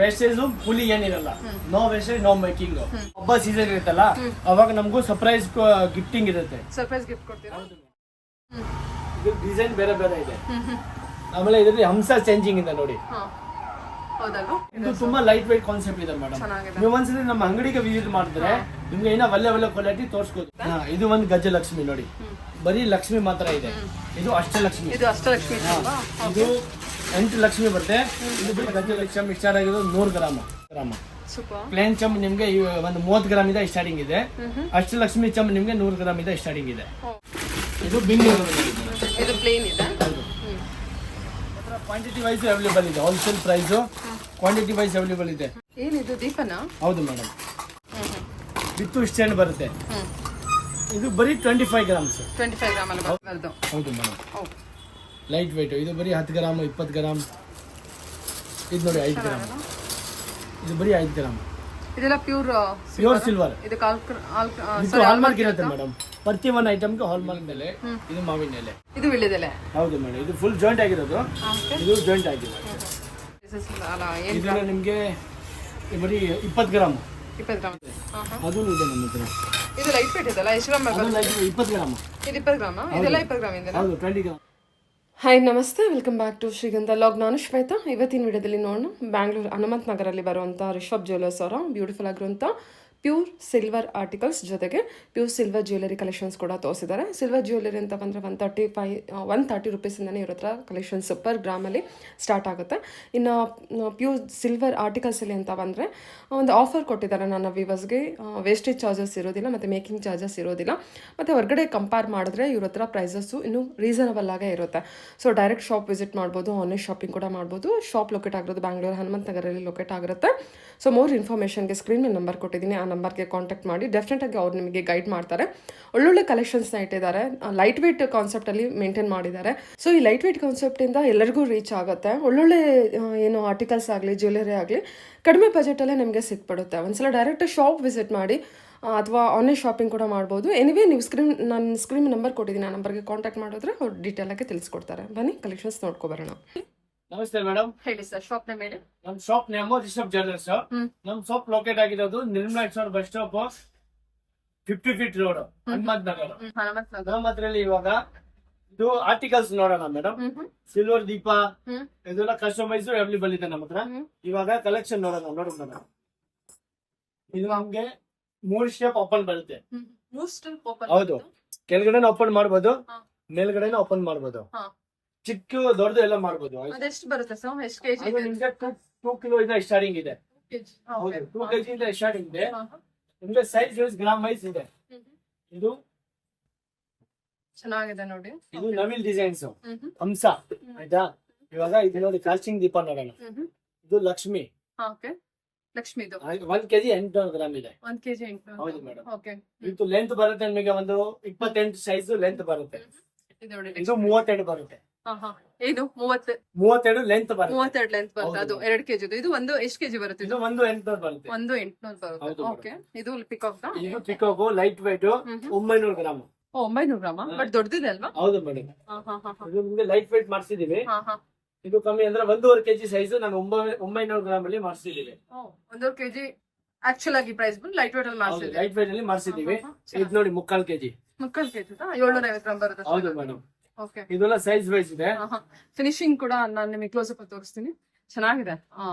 Wastage full ಏನಿರಲ್ಲ. No wastage no making. ಹಬ್ಬ season ಇರುತ್ತಲ್ಲ ಅವಾಗ ನಮಗೂ ಸರ್ಪ್ರೈಸ್ ಗಿಫ್ಟಿಂಗ್ ಇರುತ್ತೆ. ಸರ್ಪ್ರೈಸ್ ಗಿಫ್ಟ್ ಕೊಡ್ತೀರಾ? ಇದು ಡಿಸೈನ್ ಬೇರೆ ಬೇರೆ ಇದೆ. ಆಮೇಲೆ ಇದರಲ್ಲಿ ಹಂಸ ಚೇಂಜಿಂಗ್ ಇದೆ ನೋಡಿ. ಇದು ತುಂಬಾ ಲೈಟ್ ವೈಟ್ ಕಾನ್ಸೆಪ್ಟ್ ಇದೆ ಮೇಡಮ್. ನೀವು ಒಂದ್ಸಲಿ ನಮ್ಮ ಅಂಗಡಿಗೆ ವಿಸಿಟ್ ಮಾಡಿದ್ರೆ ನಿಮ್ಗೆ ಏನೋ ಒಳ್ಳೆ ಕ್ವಾಲಿಟಿ ತೋರಿಸ್ಬೋದು. ಇದು ಒಂದು ಗಜಲಕ್ಷ್ಮಿ ನೋಡಿ, ಬರೀ ಲಕ್ಷ್ಮಿ ಮಾತ್ರ ಇದೆ. ಇದು ಅಷ್ಟಲಕ್ಷ್ಮಿ. ಇದು 8 ಲಕ್ಷ್ಮಿ ಬರುತ್ತೆ. ಇದು ಬರೀ ಗಜಲಕ್ಷ್ಮಿ ಸ್ಟಾರ್ಟ್ ಆಗಿರೋದು 100 ಗ್ರಾಮ. ಪ್ಲೇನ್ ಚಮ್ ನಿಮ್ಗೆ ಒಂದು 30 ಗ್ರಾಮ್ ಇದೆ ಸ್ಟಾರ್ಟಿಂಗ್ ಇದೆ. ಅಷ್ಟಲಕ್ಷ್ಮಿ ಚಮ್ ನಿಮ್ಗೆ 100 ಗ್ರಾಮ್ ಇದೆ ಸ್ಟಾರ್ಟಿಂಗ್ ಇದೆ. ಇದು ಬಿಂದು ಕ್ವಾಂಟಿಟಿ ವೈಸ್ ಅವೈಲೇಬಲ್ ಇದೆ. Wholesale price quantity wise available ಇದೆ. ಏನಿದು ದೀಪನ? ಹೌದು ಮೇಡಮ್, ವಿತ್ ಸ್ಟ್ಯಾಂಡ್ ಬರುತ್ತೆ. ಇದು ಬರೀ 25 ಗ್ರಾಮ್ಸ್. 25 ಗ್ರಾಮ್ ಅಲ್ಲ ಬರೋದು? ಹೌದು ಮೇಡಮ್, ಲೈಟ್ ವೆಯ್ಟ್. ಇದು ಬರೀ 10 ಗ್ರಾಮ್ 20 ಗ್ರಾಮ್. ಇದು ನೋಡಿ 5 ಗ್ರಾಮ್. ಇದು ಬರೀ 5 ಗ್ರಾಮ್. ಇದೆಲ್ಲ ಪ್ಯೂರ್ ಸಿಲ್ವರ್. ಇದು ಹಾಲ್ಮಾರ್ಕ್ ಇರುತ್ತೆ ಮೇಡಮ್. ಪ್ರತಿ ಒಂದು ಐಟಮ್ಗೆ ಹಾಲ್ಮಾರ್ಕ್ ಎಲೆ. ಇದು ಮಾವಿನ ಎಲೆ. ಇದು ವಿಳ್ಯದೆಲೆ. ಹೌದು ಮೇಡಮ್, ಇದು ಫುಲ್ ಜಾಯಿಂಟ್ ಆಗಿರೋದು. ಇದು ಜಾಯಿಂಟ್ ಆಗಿದೆ. ಇದು ನಿಮಗೆ ಬರೀ 20 ಗ್ರಾಮ್. 20 ಗ್ರಾಮ್ ಅದು ಇದೆ ನಮ್ಮ ಹತ್ರ. ಇದು ಲೈಟ್ ವೇಟ್ ಇದಲ್ಲ? ಎಷ್ಟು ಗ್ರಾಮ್ ಬರುತ್ತೆ? 20 ಗ್ರಾಮ್. ಇದು 20 ಗ್ರಾಮ್. ಇದೆಲ್ಲ 20 ಗ್ರಾಮ್ ಇದೆ. ಹೌದು, 20 ಗ್ರಾಮ್. ಹಾಯ್ ನಮಸ್ತೆ, ವೆಲ್ಕಮ್ ಬ್ಯಾಕ್ ಟು ಶ್ರೀಗಂಧ ಲಾಗ್. ನಾನು ಶ್ವೇತಾ. ಇವತ್ತಿನ ವಿಡಿಯೋದಲ್ಲಿ ನೋಡೋಣ ಬ್ಯಾಂಗ್ಳೂರು ಹನುಮಂತ ನಗರಲ್ಲಿ ಬರುವಂಥ ರಿಷಬ್ ಜ್ಯುವೆಲ್ಲರ್ಸ್ ಅವರ ಬ್ಯೂಟಿಫುಲ್ ಆಗಿರುವಂಥ ಪ್ಯೂರ್ ಸಿಲ್ವರ್ ಆರ್ಟಿಕಲ್ಸ್ ಜೊತೆಗೆ ಪ್ಯೂರ್ ಸಿಲ್ವರ್ ಜ್ಯುವೆಲರಿ ಕಲೆಕ್ಷನ್ಸ್ ಕೂಡ ತೋರಿಸಿದ್ದಾರೆ. ಸಿಲ್ವರ್ ಜ್ಯುವೆಲರಿ ಅಂತ ಬಂದರೆ 130 ರುಪೀಸಿಂದನೇ ಇರೋ ಥರ ಕಲೆಕ್ಷನ್ಸ್ ಪರ್ ಗ್ರಾಮಲ್ಲಿ ಸ್ಟಾರ್ಟ್ ಆಗುತ್ತೆ. ಇನ್ನು ಪ್ಯೂರ್ ಸಿಲ್ವರ್ ಆರ್ಟಿಕಲ್ಸಲ್ಲಿ ಅಂತ ಬಂದರೆ ಒಂದು ಆಫರ್ ಕೊಟ್ಟಿದ್ದಾರೆ ನನ್ನ ವ್ಯೂವರ್ಸ್ಗೆ. ವೇಸ್ಟೇಜ್ ಚಾರ್ಜಸ್ ಇರೋದಿಲ್ಲ ಮತ್ತು ಮೇಕಿಂಗ್ ಚಾರ್ಜಸ್ ಇರೋದಿಲ್ಲ. ಮತ್ತು ಹೊರಗಡೆ ಕಂಪೇರ್ ಮಾಡಿದ್ರೆ ಇವ್ರ ಹತ್ರ ಪ್ರೈಸಸ್ಸು ಇನ್ನೂ ರೀಸನಬಲ್ ಆಗೇ ಇರುತ್ತೆ. ಸೊ ಡೈರೆಕ್ಟ್ ಶಾಪ್ ವಿಸಿಟ್ ಮಾಡ್ಬೋದು, ಆನ್ಲೈನ್ ಶಾಪಿಂಗ್ ಕೂಡ ಮಾಡ್ಬೋದು. ಶಾಪ್ ಲೊಕೇಟ್ ಆಗಿರೋದು ಬ್ಯಾಂಗ್ಳೂರು ಹನುಮಂತ ನಗರಲ್ಲಿ ಲೊಕೇಟ್ ಆಗಿರುತ್ತೆ. ಸೊ ಮೋರ್ ಇನ್ಫಾರ್ಮೇಷನ್ಗೆ ಸ್ಕ್ರೀನ್ ಮೇಲೆ ನಂಬರ್ ಕೊಟ್ಟಿದ್ದೀನಿ, ಆ ನಂಬರ್ಗೆ ಕಾಂಟ್ಯಾಕ್ಟ್ ಮಾಡಿ. ಡೆಫಿನೆಟಾಗಿ ಅವ್ರು ನಿಮಗೆ ಗೈಡ್ ಮಾಡ್ತಾರೆ. ಒಳ್ಳೊಳ್ಳೆ ಕಲೆಕ್ಷನ್ಸ್ನ ಇಟ್ಟಿದ್ದಾರೆ. ಲೈಟ್ ವೇಟ್ ಕಾನ್ಸೆಪ್ಟಲ್ಲಿ ಮೇಂಟೈನ್ ಮಾಡಿದ್ದಾರೆ. ಸೊ ಈ ಲೈಟ್ ವೇಟ್ ಕಾನ್ಸೆಪ್ಟಿಂದ ಎಲ್ಲರಿಗೂ ರೀಚ್ ಆಗುತ್ತೆ. ಒಳ್ಳೊಳ್ಳೆ ಏನು ಆರ್ಟಿಕಲ್ಸ್ ಆಗಲಿ ಜ್ಯುವೆಲರಿ ಆಗಲಿ ಕಡಿಮೆ ಬಜೆಟಲ್ಲೇ ನಿಮಗೆ ಸಿಕ್ಬಿಡುತ್ತೆ. ಒಂದ್ಸಲ ಡೈರೆಕ್ಟ್ ಶಾಪ್ ವಿಸಿಟ್ ಮಾಡಿ ಅಥವಾ ಆನ್ಲೈನ್ ಶಾಪಿಂಗ್ ಕೂಡ ಮಾಡ್ಬೋದು. ಎನಿವೇ ನೀವು ನಾನು ಸ್ಕ್ರೀನ್ ನಂಬರ್ ಕೊಟ್ಟಿದ್ದೀನಿ, ಆ ನಂಬರ್ಗೆ ಕಾಂಟ್ಯಾಕ್ಟ್ ಮಾಡಿದ್ರೆ ಅವ್ರು ಡೀಟೇಲಾಗಿ ತಿಳಿಸ್ಕೊಡ್ತಾರೆ. ಬನ್ನಿ ಕಲೆಕ್ಷನ್ಸ್ ನೋಡ್ಕೊಬರೋಣ. ನಮಸ್ತೆ ಮೇಡಮ್. ಹೇಳಿ ಸರ್, ಶಾಪ್ ನೇಮ್ ಹೇಳಿ. ನಮ್ಮ ಶಾಪ್ ನೇಮ್ ರಿಷಬ್ ಜ್ಯುವೆಲ್ಲರ್ಸ್. ನಮ್ಮ ಶಾಪ್ ಲೊಕೇಟ್ ಆಗಿರೋದು Nirmala export bus stop 50 feet road, Hanumantha Nagar. ನಮ್ಮ ಹತ್ರದಲ್ಲಿ ಇವಾಗ ಇದು ಆರ್ಟಿಕಲ್ಸ್ ನೋಡೋಣ ಮೇಡಮ್. ಸಿಲ್ವರ್ ದೀಪ ಇದೆಲ್ಲ ಕಸ್ಟಮೈಸ್ ಅವೈಲೇಬಲ್ ಇದೆ ನಮ್ಮ ಹತ್ರ. ಇವಾಗ ಕಲೆಕ್ಷನ್ ನೋಡೋಣ ಮೇಡಮ್. ಇದು ನಮ್ಗೆ 3 ಸ್ಟೆಪ್ ಓಪನ್ ಬರುತ್ತೆ. ಹೌದು, ಕೆಳಗಡೆ ಓಪನ್ ಮಾಡ್ಬೋದು, ಮೇಲ್ಗಡೆ ಓಪನ್ ಮಾಡ್ಬೋದು. ಚಿಕ್ಕ ದೊಡ್ಡದು ಎಲ್ಲ ಮಾಡ್ಬೋದು. ಅದೆಷ್ಟು ಬರುತ್ತೆ ಸರ್? ಎಷ್ಟು ಕೆಜಿ? ನಿಮ್ಗೆ 2 ಕಿಲೋ ಇಂದ ಸ್ಟಾರ್ಟಿಂಗ್ ಇದೆ. 2 ಕೆಜಿ ಇಂದ ಸ್ಟಾರ್ಟಿಂಗ್ ಇದೆ. ನಿಮ್ಗೆ ಸೈಜ್ ಗ್ರಾಮ್ ವೈಸ್ ಇದೆ. ಇದು ಚೆನ್ನಾಗಿದೆ ನೋಡಿ. ಇದು ನವಿಲ್ ಡಿಸೈನ್ಸ್ ಹಂಸ. ಆಯ್ತಾ, ಇವಾಗ ಇದು ನೋಡಿ ಕಾಸ್ಟಿಂಗ್ ದೀಪ ನೋಡೋಣ. ಇದು ಲಕ್ಷ್ಮಿ. ಲಕ್ಷ್ಮಿದು 1 ಕೆಜಿ 800 ಗ್ರಾಮ್ ಇದೆ. 1 ಕೆಜಿ 800. ಹೌದು ಮೇಡಮ್. ಓಕೆ. ಇದು ಲೆಂತ್ ಬರುತ್ತೆ ನಿಮಗೆ ಒಂದು 28 ಸೈಜ್ ಲೆಂತ್ ಬರುತ್ತೆ. ಇದು 32 ಬರುತ್ತೆ. ಇದು 32 ಲೆಂತ್ ಬರುತ್ತೆ. 32 ಲೆಂತ್ ಬರುತ್ತೆ. ಅದು 2 ಕೆಜಿ. ಇದು ಒಂದು ಎಷ್ಟು ಕೆಜಿ ಬರುತ್ತೆ? ಇದು 1800 ಬರುತ್ತೆ. 1800 ಬರುತ್ತೆ. ಓಕೆ. ಇದು ಪಿಕಾಕ್. ಇದು peacock light weight 900 gram. 900 gram. But ದೊಡ್ಡದಿದೆ ಅಲ್ವಾ? ಹೌದು ಮೇಡಮ್. ಇದು ನಿಮ್ಗೆ ಲೈಟ್ ವೇಟ್ ಮಾಡಿಸಿದೀವಿ. ಇದು ಕಮ್ಮಿ ಅಂದ್ರೆ 1.5 ಕೆಜಿ ಸೈಜ್ ನಾನು 900 ಗ್ರಾಮ್ ಅಲ್ಲಿ ಮಾಡಿಸಿದೀವಿ. 1.5 ಕೆಜಿ ಆಕ್ಚುಲ್ ಆಗಿ ಪ್ರೈಸ್ ಬಂದು ಲೈಟ್ ವೇಟ್ ಅಲ್ಲಿ ಮಾಡಿಸಿದೀವಿ. ಲೈಟ್ ವೇಟ್ ಅಲ್ಲಿ ಮಾಡಿಸಿದೀವಿ. ಇದು ನೋಡಿ 3/4 ಕೆಜಿ. 3/4 ಕೆಜಿ 750 ಗ್ರಾಮ್ ಬರುತ್ತೆ. ಹೌದು ಮೇಡಮ್. ಓಕೆ. ಇದೆಲ್ಲ ಸೈಜ್ ವೈಸ್ ಇದೆ. ಫಿನಿಶಿಂಗ್ ಕೂಡ ನಾನು ನಿಮಗೆ ಕ್ಲೋಸ್ ಅಪ್ ತೋರಿಸ್ತೀನಿ. ಚೆನ್ನಾಗಿದೆ.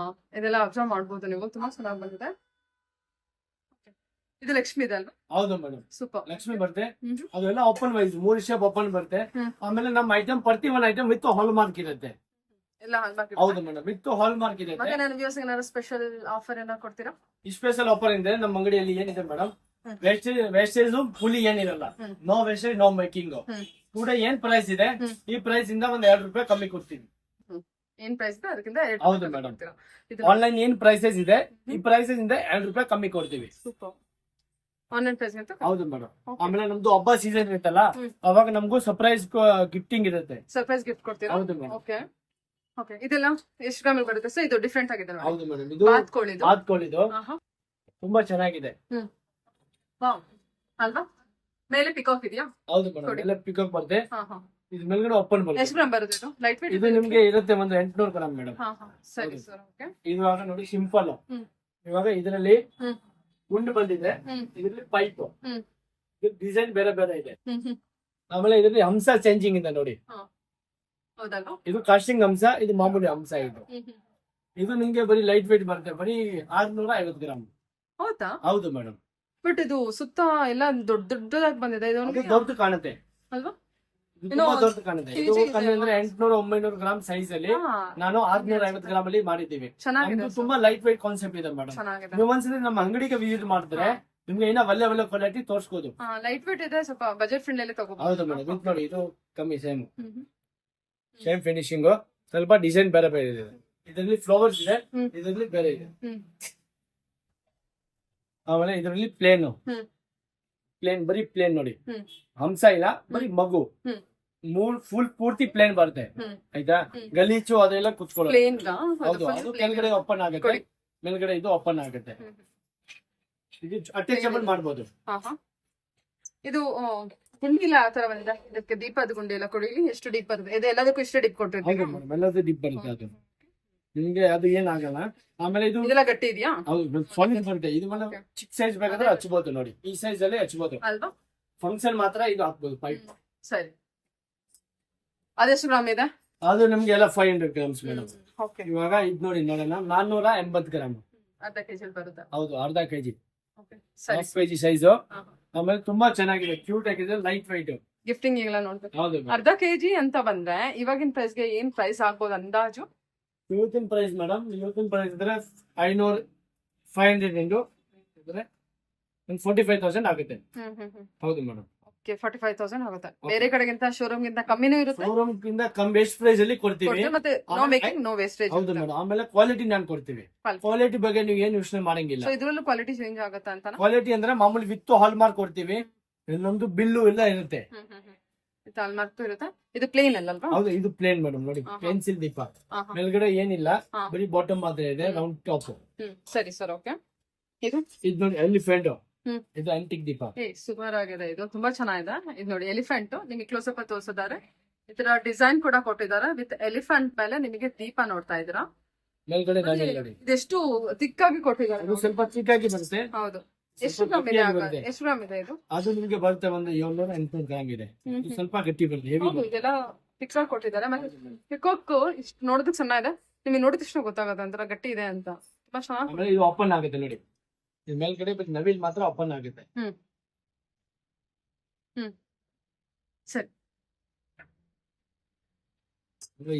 ಇದೆಲ್ಲ ಅಬ್ಸರ್ವ್ ಮಾಡಬಹುದು ನೀವು. ತುಂಬಾ ಚೆನ್ನಾಗಿ ಬಂದಿದೆ. ಇದು ಲಕ್ಷ್ಮಿ ಇದೆ ಅಲ್ವಾ? ಹೌದು ಮೇಡಮ್. ಸೂಪರ್. ಲಕ್ಷ್ಮಿ ಬರುತ್ತೆ. ಅದೆಲ್ಲ ಓಪನ್ ವೈಸ್ 3 ಸ್ಟೆಪ್ ಓಪನ್ ಬರುತ್ತೆ. ಆಮೇಲೆ ನಮ್ಮ ಐಟಮ್ ಪ್ರತಿ ಒಂದು ಐಟಮ್ ವಿತ್ ಹಾಲ್ ಮಾರ್ಕ್ ಇರುತ್ತೆ. ಎಲ್ಲ ಹಾಲ್ ಮಾರ್ಕ್. ಹೌದು ಮೇಡಮ್, ವಿತ್ ಹಾಲ್ ಮಾರ್ಕ್ ಇರುತ್ತೆ. ಮತ್ತೆ ನನ್ನ ವ್ಯೂವರ್ಸ್ ಏನಾದ್ರು ಸ್ಪೆಷಲ್ ಆಫರ್ ಏನಾದ್ರು ಕೊಡ್ತೀರಾ? ಈ ಸ್ಪೆಷಲ್ ಆಫರ್ ಇದೆ ನಮ್ಮ ಅಂಗಡಿಯಲ್ಲಿ ಏನಿದೆ ಮೇಡಮ್, ವೇಸ್ಟೇಜ್ ಫುಲ್ ಏನಿರಲ್ಲ. No wastage no making. ಕೂಡ ಏನ್ ಪ್ರೈಸ್ ಇದೆ ಈ ಪ್ರೈಸ್ ಇಂದ ಒಂದ್ 2 ರೂಪಾಯಿ ಕಮ್ಮಿ ಕೊಡ್ತೀವಿ. ಏನ್ ಪ್ರೈಸ್ ಇದೆ ಅದಕ್ಕಿಂತ? ಹೌದು ಮೇಡಮ್. ಆನ್ಲೈನ್ ಏನ್ ಪ್ರೈಸಸ್ ಇದೆ ಈ ಪ್ರೈಸಸ್ ಇಂದ 2 ರೂಪಾಯಿ ಕಮ್ಮಿ ಕೊಡ್ತೀವಿ. ಸೂಪರ್. ಆನ್ಲೈನ್ ಪ್ರೈಸ್ ಅಂತ? ಹೌದು ಮೇಡಮ್. ಆಮೇಲೆ ನಮ್ದು ಹಬ್ಬ ಸೀಸನ್ ಇರುತ್ತಲ್ಲ ಅವಾಗ ನಮಗೂ ಸರ್ಪ್ರೈಸ್ ಗಿಫ್ಟಿಂಗ್ ಇರುತ್ತೆ. ಸರ್ಪ್ರೈಸ್ ಗಿಫ್ಟ್ ಕೊಡ್ತೀರಾ? ಹೌದು ಮೇಡಮ್. ಓಕೆ. ಓಕೆ. ಇದೆಲ್ಲ ಎಷ್ಟು ಗ್ರಾಮ್ ಬರುತ್ತೆ ಸರ್? ಇದು ಡಿಫರೆಂಟ್ ಆಗಿದೆ ನೋಡಿ. ಹೌದು ಮೇಡಮ್. ಇದು ಬಾತ್ಕೋಳಿದು ತುಂಬಾ ಚೆನ್ನಾಗಿದೆ. ವಾವ್ ಅಲ್ವಾ? ಮೇಲೆ ಪಿಕಾಕ್ ಇದೆಯಾ? ಹೌದು ಮೇಡಮ್. ಎಲ್ಲ ಪಿಕಾಕ್ ಬರುತ್ತೆ. ಇದು ಮೇಲ್ಗಡೆ ಓಪನ್ ಬರುತ್ತೆ. ಎಷ್ಟು ಗ್ರಾಮ್ ಬರುತ್ತೆ ಇದು? ಲೈಟ್ ವೇಟ್ ಇದು ನಿಮ್ಗೆ ಇರುತ್ತೆ ಒಂದು 800 ಗ್ರಾಮ್ ಮೇಡಮ್. ಸರಿ ಸರ್, ಓಕೆ. ಇವಾಗ ನೋಡಿ ಸಿಂಪಲ್. ಇವಾಗ ಇದರಲ್ಲಿ ಗುಂಡು ಬಂದಿದೆ, ಇದರಲ್ಲಿ ಪೈಪ್, ಡಿಸೈನ್ ಬೇರೆ ಬೇರೆ ಇದೆ. ಆಮೇಲೆ ಇದರಲ್ಲಿ ಹಂಸ ಚೇಂಜಿಂಗ್ ಇದೆ ನೋಡಿ. ಹೌದಲ್ವಾ? ಇದು ಕಾಸ್ಟಿಂಗ್ ಹಂಸ, ಇದು ಮಾಮೂಲಿ ಹಂಸ. ಇದು ನಿಮ್ಗೆ ಬರೀ ಲೈಟ್ ವೇಟ್ ಬರುತ್ತೆ, ಬರೀ 650 ಗ್ರಾಮ್. ಹೌದಾ? ಹೌದು ಮೇಡಮ್. ಬಟ್ ಇದು ಸುತ್ತ ಎಲ್ಲ ದೊಡ್ಡದಾಗಿ ಬಂದಿದೆ. ಇದು ದೊಡ್ಡ ಕಾಣುತ್ತೆ ಅಲ್ವಾ? ಇದು ತುಂಬಾ ದೊಡ್ಡ ಕಾಣುತ್ತೆ. ಇದು ಕಮ್ಮಿ ಅಂದ್ರೆ 800-900 ಗ್ರಾಮ್ ಸೈಜ್ ಅಲ್ಲಿ ನಾನು 650 ಗ್ರಾಮ್ ಅಲ್ಲಿ ಮಾಡಿದ್ದೀವಿ. ಚೆನ್ನಾಗಿದೆ, ತುಂಬಾ ಲೈಟ್ ವೇಟ್ ಕಾನ್ಸೆಪ್ಟ್ ಇದೆ ಮೇಡಮ್. ಚೆನ್ನಾಗಿದೆ. ನೀವು ಒಂದ್ಸಲಿ ನಮ್ಮ ಅಂಗಡಿಗೆ ವಿಸಿಟ್ ಮಾಡಿದ್ರೆ ನಿಮ್ಗೆ ಏನೋ ಒಳ್ಳೆ ಕ್ವಾಲಿಟಿ ತೋರಿಸ್ಬೋದು. ಲೈಟ್ ವೇಟ್ ಇದೆ, ಸ್ವಲ್ಪ ಬಜೆಟ್ ಫ್ರೆಂಡ್ಲಿ ಅಲ್ಲಿ ತಗೋಬಹುದು. ಹೌದು ಮೇಡಮ್. ಇದು ನೋಡಿ, ಇದು ಕಮ್ಮಿ ಸೇಮ್ ಫಿನಿಶಿಂಗ್, ಸ್ವಲ್ಪ ಡಿಸೈನ್ ಬೇರೆ ಬೇರೆ ಇದೆ. ಇದರಲ್ಲಿ ಫ್ಲವರ್ಸ್ ಇದೆ, ಇದರಲ್ಲಿ ಬೇರೆ ಇದೆ. ಆಮೇಲೆ ಇದರಲ್ಲಿ ಪ್ಲೇನ್ ಬರೀ ಪ್ಲೇನ್ ನೋಡಿ, ಹಂಸ ಇಲ್ಲ, ಬರೀ ಮಗು. ಫುಲ್ ಪೂರ್ತಿ ಪ್ಲೇನ್ ಬರುತ್ತೆ ಆಯ್ತಾ. ಗಲೀಚು ಅದೆಲ್ಲ ಕುತ್ಕೊಳ್ಳೋದು. ಹೌದು, ಅದು ಕೆಳಗಡೆ ಓಪನ್ ಆಗುತ್ತೆ, ಮೇಲ್ಗಡೆ ಇದು ಓಪನ್ ಆಗುತ್ತೆ. ಇದು ಅಟ್ಯಾಚಬಲ್ ಮಾಡ್ಬೋದು. ಇದು ಗುಂಡಿಲ್ಲ ಆ ತರ ಬಂದಿದೆ. ಇದಕ್ಕೆ ದೀಪದ ಗುಂಡಿ ಎಲ್ಲ ಕೊಡಿ. ಎಷ್ಟು ಡೀಪ್ ಬರುತ್ತೆ ಇದು? ಎಲ್ಲದಕ್ಕೂ ಇಷ್ಟು ಡೀಪ್ ಕೊಟ್ಟಿರ್ತೀವಿ. ಹೌದು ಮೇಡಮ್, ಎಲ್ಲದೂ ಡಿಪ್ ಬರುತ್ತೆ. ಅದು ನಿಮ್ಗೆ ಅದು ಏನಾಗಲ್ಲ. ಆಮೇಲೆ ಇದು ಇದೆಲ್ಲ ಗಟ್ಟಿ ಇದೆಯಾ? ಹೌದು, ಸಾಲಿಡ್ ಬರುತ್ತೆ. ಇದು ಮೇಡಮ್ ಚಿಕ್ಕ ಸೈಜ್ ಬೇಕಾದ್ರೆ ಹಚ್ಬೋದು ನೋಡಿ, ಈ ಸೈಜ್ ಅಲ್ಲಿ ಹಚ್ಬೋದು ಅಲ್ವಾ? ಫಂಕ್ಷನ್ ಮಾತ್ರ ಇದು ಹಾಕ್ಬೋದು ಪೈಪ್. ಸರಿ, ಅದೆಷ್ಟು ಗ್ರಾಮ್ ಇದೆ? ಅದು ನಿಮ್ಗೆ ಎಲ್ಲ 500 ಗ್ರಾಮ್ಸ್ ಮೇಡಮ್. ಇವಾಗ ಇದು ನೋಡಿ ನೋಡೋಣ, 480 ಗ್ರಾಮ್. ಅರ್ಧ ಕೆಜಿ ಬರುತ್ತೆ. ಹೌದು, ಅರ್ಧ ಕೆಜಿ, ಸರಿ, 1/2 kg ಸೈಜು. ಆಮೇಲೆ ತುಂಬಾ ಚೆನ್ನಾಗಿದೆ, ಕ್ಯೂಟ್ ಆಗಿದೆ, ಲೈಟ್ ವೈಟ್. ಗಿಫ್ಟಿಂಗ್ ಎಲ್ಲ ನೋಡ್ಬೇಕು. ಹೌದು, ಅರ್ಧ ಕೆಜಿ ಅಂತ ಬಂದ್ರೆ ಇವಾಗಿನ ಪ್ರೈಸ್ ಗೆ ಏನ್ ಪ್ರೈಸ್ ಆಗ್ಬೋದು ಅಂದಾಜು? ಇವತ್ತಿನ ಪ್ರೈಸ್ ಮೇಡಮ್, ಇವತ್ತಿನ ಪ್ರೈಸ್ ಇದ್ರೆ 500 ಇಂಟು ಇದ್ರೆ 45,000 ಆಗುತ್ತೆ. ಹೌದು ಮೇಡಮ್. 45,000 ಆಗುತ್ತೆ. ಬೇರೆ ಕಡೆಗಿಂತ ಶೋರೂಮ್ ಗಿಂತ ಕಮ್ಮಿನೂ ಇರುತ್ತೆ. ಶೋರೂಮ್ ಗಿಂತ ಕಮ್ಮಿ ಬೆಸ್ಟ್ ಪ್ರೈಸ್ ಅಲ್ಲಿ ಕೊಡ್ತೀವಿ. ಮತ್ತೆ ನೋ ಮೇಕಿಂಗ್ ನೋ ವೇಸ್ಟೇಜ್. ಹೌದು ಮೇಡಮ್. ಆಮೇಲೆ ಕ್ವಾಲಿಟಿ ನಾನು ಕೊಡ್ತೀವಿ. ಕ್ವಾಲಿಟಿ ಬಗ್ಗೆ ನೀವು ಏನು ಯೋಚನೆ ಮಾಡಂಗಿಲ್ಲ. ಇದ್ರಲ್ಲೂ ಕ್ವಾಲಿಟಿ ಚೇಂಜ್ ಆಗುತ್ತೆ ಅಂತ? ಕ್ವಾಲಿಟಿ ಅಂದ್ರೆ ಮಾಮೂಲಿ ವಿತ್ ಹಾಲ್ ಮಾರ್ಕ್ ಕೊಡ್ತೀವಿ, ಇನ್ನೊಂದು ಬಿಲ್ಲು ಎಲ್ಲ ಇರುತ್ತೆ. ಹಾಲ್ ಮಾರ್ಕ್ ಇರುತ್ತೆ. ಇದು ಪ್ಲೇನ್ ಅಲ್ವಾ? ಹೌದು, ಇದು ಪ್ಲೇನ್ ಮೇಡಮ್. ನೋಡಿ, ಪೆನ್ಸಿಲ್ ದೀಪ, ಮೇಲ್ಗಡೆ ಏನಿಲ್ಲ, ಬರೀ ಬಾಟಮ್ ಮಾತ್ರ ಇದೆ, ರೌಂಡ್ ಟಾಪ್. ಸರಿ ಸರ್, ಓಕೆ. ಇದು ನೋಡಿ ಎಲಿಫೆಂಟ್, ಇದು ಆಂಟಿಕ್ ದೀಪ. ಸೂಪರ್ ಆಗಿದೆ, ಇದು ತುಂಬಾ ಚೆನ್ನಾಗಿದೆ. ಇದು ನೋಡಿ ಎಲಿಫೆಂಟ್, ನಿಮಗೆ ಕ್ಲೋಸ್ ಅಪ್ ತೋರಿಸಿದ್ದಾರೆ. ಇದರ ಡಿಸೈನ್ ಕೂಡ ಕೊಟ್ಟಿದ್ದಾರೆ ವಿತ್ ಎಲಿಫೆಂಟ್ ಮೇಲೆ ನಿಮಗೆ ದೀಪ ನೋಡ್ತಾ ಇದ್ದೀರಾ. ಮೇಲ್ಗಡೆ ಇದೆಷ್ಟು ತಿಕ್ಕಾಗಿ ಕೊಟ್ಟಿದ್ದಾರೆ. ಸ್ವಲ್ಪ ಚಿಕ್ಕಾಗಿ ಬರುತ್ತೆ. ಹೌದು. ಎಷ್ಟು ಗ್ರಾಮ್ ಇದೆ? ಎಷ್ಟು ಗ್ರಾಮ್ ಇದೆ ಇದು? ಅದು ನಿಮ್ಗೆ ಬರುತ್ತೆ ಒಂದು 700-800 ಗ್ರಾಮ್ ಇದೆ. ಸ್ವಲ್ಪ ಗಟ್ಟಿ ಬರುತ್ತೆ, ಹೆವಿ. ಇದೆಲ್ಲ ತಿಕ್ಕಾಗಿ ಕೊಟ್ಟಿದ್ದಾರೆ. ಮತ್ತೆ ಪಿಕಾಕ್ ಇಷ್ಟು ನೋಡೋದಕ್ಕೆ ಸಣ್ಣ ಇದೆ, ನಿಮಗೆ ನೋಡಿದ ತಕ್ಷಣ ಗೊತ್ತಾಗುತ್ತೆ ಒಂಥರ ಗಟ್ಟಿ ಇದೆ ಅಂತ. ತುಂಬಾ ಚೆನ್ನಾಗಿ. ಇದು ಓಪನ್ ಆಗುತ್ತೆ ನೋಡಿ, ಇದು ಮೇಲ್ಗಡೆ ನವಿಲ್ ಮಾತ್ರ ಓಪನ್ ಆಗುತ್ತೆ. ಸರಿ,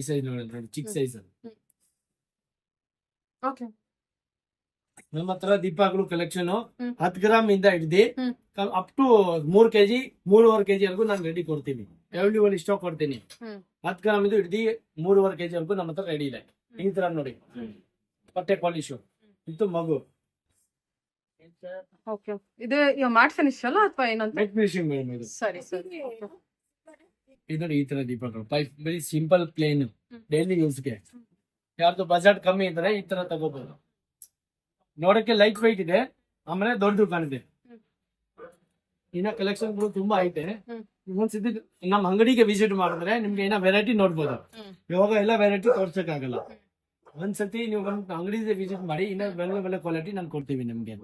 ಈ ಸೈಜ್ ನೋಡಿ, ಚಿಕ್ಕ ಸೈಜ್. ಓಕೆ. ನಮ್ಮ ಹತ್ರ ದೀಪಗಳು ಕಲೆಕ್ಷನ್ 10 ಗ್ರಾಮ್ ಇಂದ ಹಿಡ್ದು ಅಪ್ ಟು 3 kg 3.5 kg ವರೆಗೂ ನಾನು ರೆಡಿ ಕೊಡ್ತೀನಿ. ಅವೈಲೇಬಲ್ ಸ್ಟಾಕ್ ಕೊಡ್ತೀನಿ. 10 ಗ್ರಾಮ್ ಇದು ಹಿಡ್ದು 3.5 kg ವರೆಗೂ ನಮ್ಮ ಹತ್ರ ರೆಡಿ ಇದೆ. ಈ ತರ ನೋಡಿ, ಬಟ್ಟೆ ಪಾಲಿಶು, ಇದು ಮಗು. ಓಕೆ. ಇದು ಮ್ಯಾಟ್ ಫಿನಿಶ್ ಅಲ್ಲ ಅಥವಾ ಏನಂತ? ಮ್ಯಾಟ್ ಫಿನಿಶಿಂಗ್ ಮೇಡಮ್ ಇದು. ಸರಿ ಸರಿ. ಇದು ನೋಡಿ, ಈ ತರ ದೀಪಗಳು ವೆರಿ ಸಿಂಪಲ್ ಪ್ಲೇನ್ ಡೈಲಿ ಯೂಸ್ಗೆ. ಯಾರ್ದು ಬಜೆಟ್ ಕಮ್ಮಿ ಇದ್ರೆ ಈ ತರ ತಗೋಬಹುದು. ನೋಡಕ್ಕೆ ಲೈಟ್ ವೈಟ್ ಇದೆ, ಆಮೇಲೆ ದೊಡ್ಡದು ಕಾಣಿದೆ. ಇನ್ನ ಕಲೆಕ್ಷನ್ ತುಂಬಾ ಐತೆ. ಒಂದ್ಸತಿ ನಮ್ಮ ಅಂಗಡಿಗೆ ವಿಸಿಟ್ ಮಾಡಿದ್ರೆ ನಿಮ್ಗೆ ಏನೋ ವೆರೈಟಿ ನೋಡ್ಬೋದು. ಇವಾಗ ಎಲ್ಲ ವೆರೈಟಿ ತೋರ್ಸಕ್ಕಾಗಲ್ಲ. ಒಂದ್ಸತಿ ನೀವು ಅಂಗಡಿಗೆ ವಿಸಿಟ್ ಮಾಡಿ, ಇನ್ನ ಒಳ್ಳೆ ಕ್ವಾಲಿಟಿ ನಾನು ಕೊಡ್ತೀವಿ ನಿಮ್ಗೆ.